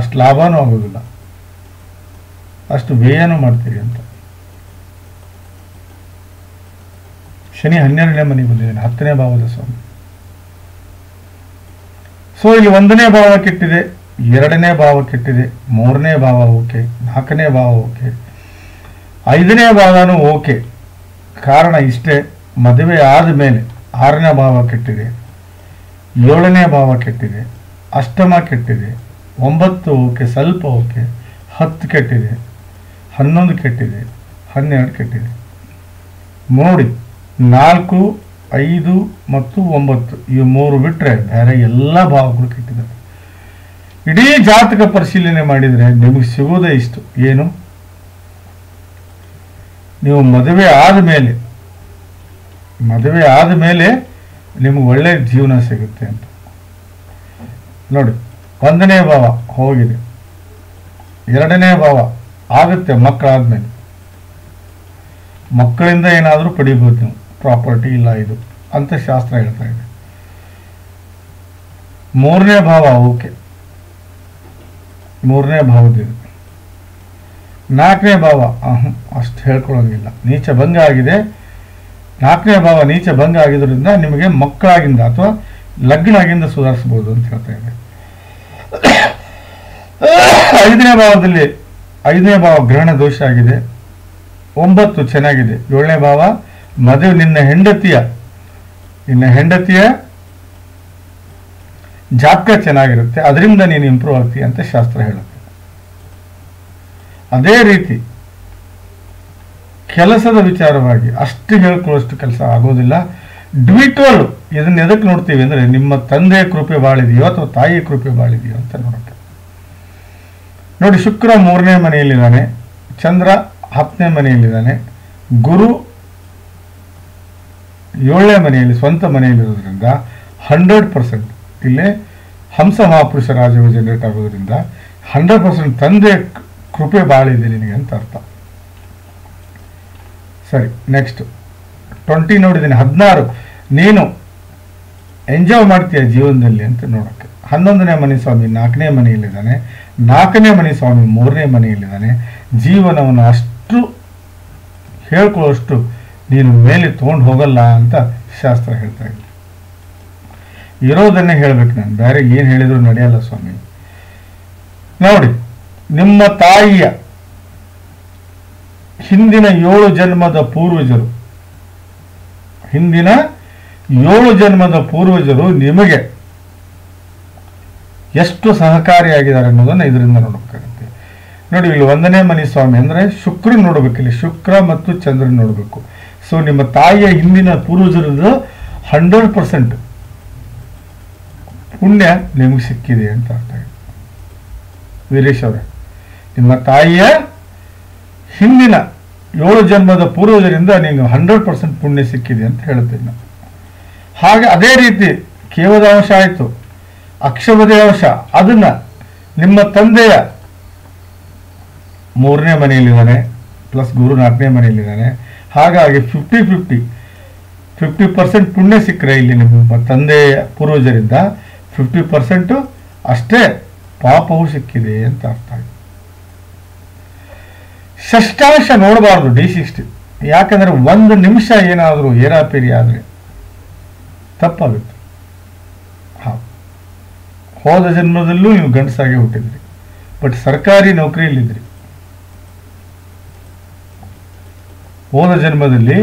ಅಷ್ಟು ಲಾಭನೂ ಆಗೋದಿಲ್ಲ, ಅಷ್ಟು ವ್ಯಯನೂ ಮಾಡ್ತೀರಿ ಅಂತ. ಶನಿ 12ನೇ ಮನೆಗೆ ಬಂದಿದ್ದಾನೆ, 10ನೇ ಭಾವದ ಸ್ವಾಮಿ. ಸೊ ಇಲ್ಲಿ 1ನೇ ಭಾವ ಕೆಟ್ಟಿದೆ, 2ನೇ ಭಾವ ಕೆಟ್ಟಿದೆ, 3ನೇ ಭಾವ ಓಕೆ, 4ನೇ ಭಾವ ಓಕೆ, 5ನೇ ಭಾವನೂ ಓಕೆ. ಕಾರಣ ಇಷ್ಟೇ, ಮದುವೆ ಆದ ಮೇಲೆ 6ನೇ ಭಾವ ಕೆಟ್ಟಿದೆ, 7ನೇ ಭಾವ ಕೆಟ್ಟಿದೆ, ಅಷ್ಟಮ ಕೆಟ್ಟಿದೆ, 9 ಓಕೆ, ಸ್ವಲ್ಪ ಓಕೆ, 10 ಕೆಟ್ಟಿದೆ, 11 ಕೆಟ್ಟಿದೆ, 12 ಕೆಟ್ಟಿದೆ. ನೋಡಿ 4, 5 ಮತ್ತು 9 ಇವು 3 ಬಿಟ್ಟರೆ ಬೇರೆ ಎಲ್ಲ ಭಾವಗಳು ಕೆಟ್ಟಿದ್ದಾರೆ. ಇಡೀ ಜಾತಕ ಪರಿಶೀಲನೆ ಮಾಡಿದರೆ ನಿಮಗೆ ಸಿಗೋದೇ ಇಷ್ಟು, ಏನು ನೀವು ಮದುವೆ ಆದ ಮೇಲೆ ನಿಮಗೆ ಒಳ್ಳೆ ಜೀವನ ಸಿಗುತ್ತೆ ಅಂತ. ನೋಡಿ 1ನೇ ಭಾವ ಹೋಗಿದೆ, 2ನೇ ಭಾವ ಆಗುತ್ತೆ ಮಕ್ಕಳಾದ್ಮೇಲೆ, ಮಕ್ಕಳಿಂದ ಏನಾದರೂ ಪಡಿಬೋದು ನೀವು, ಪ್ರಾಪರ್ಟಿ ಇಲ್ಲ ಇದು ಅಂತ ಶಾಸ್ತ್ರ ಹೇಳ್ತಾ ಇದೆ. 3ನೇ ಭಾವ ಓಕೆ, 3ನೇ ಭಾವದಿದೆ. 4ನೇ ಭಾವ ಅಷ್ಟು ಹೇಳ್ಕೊಳ್ಳೋಂಗಿಲ್ಲ, ನೀಚ ಭಂಗ ಆಗಿದೆ. 4ನೇ ಭಾವ ನೀಚ ಭಂಗ ಆಗಿದ್ದರಿಂದ ನಿಮಗೆ ಮಕ್ಕಳಾಗಿಂದ ಅಥವಾ ಲಗ್ನ ಆಗಿಂದ ಸುಧಾರಿಸಬಹುದು ಅಂತ ಹೇಳ್ತಾ ಇದೆ. 5ನೇ ಭಾವದಲ್ಲಿ 5ನೇ ಭಾವ ಗ್ರಹಣ ದೋಷ ಆಗಿದೆ, 9 ಚೆನ್ನಾಗಿದೆ, 7ನೇ ಭಾವ ಮದುವೆ ನಿನ್ನ ಹೆಂಡತಿಯ ಜಾತಕ ಚೆನ್ನಾಗಿರುತ್ತೆ, ಅದರಿಂದ ನೀನು ಇಂಪ್ರೂವ್ ಆಗ್ತೀಯ ಅಂತ ಶಾಸ್ತ್ರ ಹೇಳುತ್ತೆ. ಅದೇ ರೀತಿ ಕೆಲಸದ ವಿಚಾರವಾಗಿ ಅಷ್ಟು ಹೇಳ್ಕೊಳ್ಳೋಷ್ಟು ಕೆಲಸ ಆಗೋದಿಲ್ಲ. ಡ್ವಿಟೋಲ್ ಇದನ್ನ ಎದಕ್ಕೆ ನೋಡ್ತೀವಿ ಅಂದರೆ ನಿಮ್ಮ ತಂದೆಯ ಕೃಪೆ ಬಾಳಿದೆಯೋ ಅಥವಾ ತಾಯಿಯ ಕೃಪೆ ಬಾಳಿದೆಯೋ ಅಂತ ನೋಡಕ್ಕೆ. ನೋಡಿ ಶುಕ್ರ 3ನೇ ಮನೆಯಲ್ಲಿದ್ದಾನೆ, ಚಂದ್ರ 10ನೇ ಮನೆಯಲ್ಲಿದ್ದಾನೆ, ಗುರು 7ನೇ ಮನೆಯಲ್ಲಿ ಸ್ವಂತ ಮನೆಯಲ್ಲಿರೋದ್ರಿಂದ 100% ಇಲ್ಲೇ ಹಂಸ ಮಹಾಪುರುಷ ರಾಜವು ಜನರೇಟ್ ಆಗೋದ್ರಿಂದ 100% ತಂದೆ ಕೃಪೆ ಬಾಳಿದೆ ನಿನಗೆ ಅಂತ ಅರ್ಥ. ಸರಿ, ನೆಕ್ಸ್ಟ್ 20 ನೋಡಿದ್ದೀನಿ. 16 ನೀನು ಎಂಜಾಯ್ ಮಾಡ್ತೀಯ ಜೀವನದಲ್ಲಿ ಅಂತ ನೋಡೋಕ್ಕೆ. 11ನೇ ಮನೆ ಸ್ವಾಮಿ 4ನೇ ಮನೆಯಲ್ಲಿದ್ದಾನೆ, 4ನೇ ಮನೆ ಸ್ವಾಮಿ 3ನೇ ಮನೆಯಲ್ಲಿದ್ದಾನೆ. ಜೀವನವನ್ನು ಅಷ್ಟು ಹೇಳ್ಕೊಳ್ಳೋಷ್ಟು ನೀನು ಮೇಲೆ ತೊಗೊಂಡು ಹೋಗಲ್ಲ ಅಂತ ಶಾಸ್ತ್ರ ಹೇಳ್ತಾ ಇದೆ. ಇರೋದನ್ನೇ ಹೇಳ್ಬೇಕು, ನಾನು ಬೇರೆ ಏನು ಹೇಳಿದ್ರು ನಡೆಯಲ್ಲ ಸ್ವಾಮಿ. ನೋಡಿ ನಿಮ್ಮ ತಾಯಿಯ ಹಿಂದಿನ 7 ಜನ್ಮದ ಪೂರ್ವಜರು ನಿಮಗೆ ಎಷ್ಟು ಸಹಕಾರಿಯಾಗಿದ್ದಾರೆ ಅನ್ನೋದನ್ನು ಇದರಿಂದ ನೋಡಬೇಕಾಗುತ್ತೆ. ನೋಡಿ ಇಲ್ಲಿ 1ನೇ ಮನೆ ಸ್ವಾಮಿ ಅಂದರೆ ಶುಕ್ರನ್ ನೋಡಬೇಕು, ಇಲ್ಲಿ ಶುಕ್ರ ಮತ್ತು ಚಂದ್ರನ್ ನೋಡಬೇಕು. ಸೊ ನಿಮ್ಮ ತಾಯಿಯ ಹಿಂದಿನ ಪೂರ್ವಜರದ್ದು 100% ಪುಣ್ಯ ನಿಮಗೆ ಸಿಕ್ಕಿದೆ ಅಂತ ಅರ್ಥ ಇದೆ. ವೀರೇಶ್ ಅವರೇ, ನಿಮ್ಮ ತಾಯಿಯ ಹಿಂದಿನ 7 ಜನ್ಮದ ಪೂರ್ವಜರಿಂದ ನಿಮಗೆ 100% ಪುಣ್ಯ ಸಿಕ್ಕಿದೆ ಅಂತ ಹೇಳುತ್ತೇನೆ ನಾನು. ಹಾಗೆ ಅದೇ ರೀತಿ ಕೇವಲ ಅಂಶ ಆಯಿತು, ಅಕ್ಷಬದೇ ಅಂಶ, ಅದನ್ನ ನಿಮ್ಮ ತಂದೆಯ 3ನೇ ಮನೆಯಲ್ಲಿದ್ದಾನೆ ಪ್ಲಸ್ ಗುರು 4ನೇ ಮನೆಯಲ್ಲಿದ್ದಾನೆ. ಹಾಗಾಗಿ 50% ಪುಣ್ಯ ಸಿಕ್ಕರೆ ಇಲ್ಲಿ ನಿಮ್ಮ ತಂದೆಯ ಪೂರ್ವಜರಿಂದ 50% ಅಷ್ಟೇ ಪಾಪವು ಸಿಕ್ಕಿದೆ ಅಂತ ಅರ್ಥ ಆಗಿದೆ. ಷಷ್ಟಾಂಶ ನೋಡಬಾರ್ದು D60, ಯಾಕಂದ್ರೆ 1 ನಿಮಿಷ ಏನಾದರೂ ಏರಾಪೇರಿ ಆದರೆ ತಪ್ಪಾಗುತ್ತೆ. ಹೋದ ಜನ್ಮದಲ್ಲೂ ನೀವು ಗಂಡಸಾಗಿ ಹುಟ್ಟಿದ್ರಿ, ಬಟ್ ಸರ್ಕಾರಿ ನೌಕರಿಯಲ್ಲಿದ್ರಿ. ಹೋದ ಜನ್ಮದಲ್ಲಿ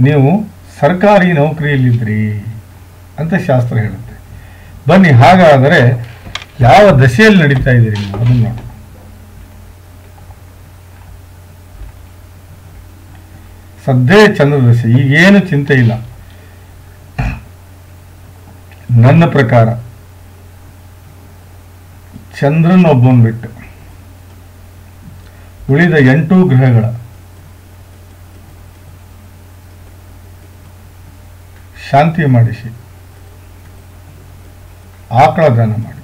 ನೀವು ಸರ್ಕಾರಿ ನೌಕರಿಯಲ್ಲಿದ್ರಿ ಅಂತ ಶಾಸ್ತ್ರ ಹೇಳುತ್ತೆ. ಬನ್ನಿ, ಹಾಗಾದರೆ ಯಾವ ದಶೆಯಲ್ಲಿ ನಡೀತಾ ಇದ್ದೀರಿ ನೀವು ಅದನ್ನು ನೋಡಿ. ಸದ್ದೇ ಚಂದ್ರ ದಶೆ, ಈಗೇನು ಚಿಂತೆ ಇಲ್ಲ. ನನ್ನ ಪ್ರಕಾರ ಚಂದ್ರನ ಒಬ್ಬನ್ ಬಿಟ್ಟು ಉಳಿದ 8 ಗ್ರಹಗಳ ಶಾಂತಿ ಮಾಡಿಸಿ ಆಕಳ ದಾನ ಮಾಡಿ.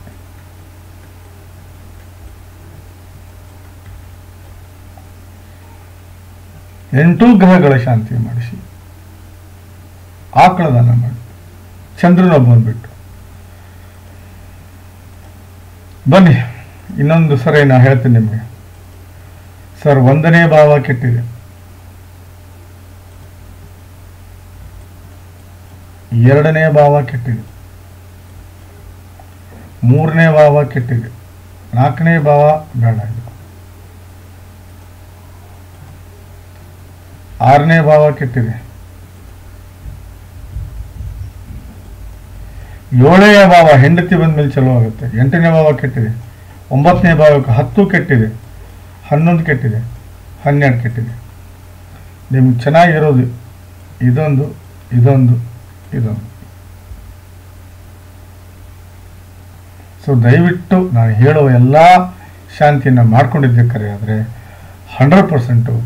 ಎಂಟು ಗ್ರಹಗಳ ಶಾಂತಿ ಮಾಡಿಸಿ ಆಕಳ ದಾನ ಮಾಡಿ, ಚಂದ್ರನೊಬ್ಬನ್ ಬಿಟ್ಟು. ಬನ್ನಿ ಇನ್ನೊಂದು ಸರಿ ನಾನು ಹೇಳ್ತೀನಿ ನಿಮಗೆ. ಸರ್ 1ನೇ ಭಾವ ಕೆಟ್ಟಿದೆ, 2ನೇ ಭಾವ ಕೆಟ್ಟಿದೆ, 3ನೇ ಭಾವ ಕೆಟ್ಟಿದೆ, 4ನೇ ಭಾವ ಬೇಡ ಇದೆ, 6ನೇ ಭಾವ ಕೆಟ್ಟಿದೆ, 7ನೇ ಭಾವ ಹೆಂಡತಿ ಬಂದ ಮೇಲೆ ಚಲೋ ಆಗುತ್ತೆ, 8ನೇ ಭಾವ ಕೆಟ್ಟಿದೆ, 9ನೇ ಭಾವಕ್ಕೆ 10 ಕೆಟ್ಟಿದೆ, 11 ಕೆಟ್ಟಿದೆ, 12 ಕೆಟ್ಟಿದೆ. ನಿಮ್ಗೆ ಚೆನ್ನಾಗಿರೋದು ಇದೊಂದು ಇದೊಂದು ಇದೊಂದು. ಸೊ ದಯವಿಟ್ಟು ನಾನು ಹೇಳುವ ಎಲ್ಲ ಶಾಂತಿಯನ್ನು ಮಾಡ್ಕೊಂಡಿದ್ದಕ್ಕೆ ಆದರೆ 100%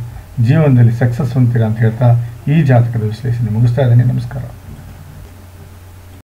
ಜೀವನದಲ್ಲಿ ಸಕ್ಸಸ್ ಹೊಂತೀರಾ ಅಂತ ಹೇಳ್ತಾ ಈ ಜಾತಕದ ವಿಶ್ಲೇಷಣೆ ಮುಗಿಸ್ತಾ ಇದ್ದೀನಿ. ನಮಸ್ಕಾರ.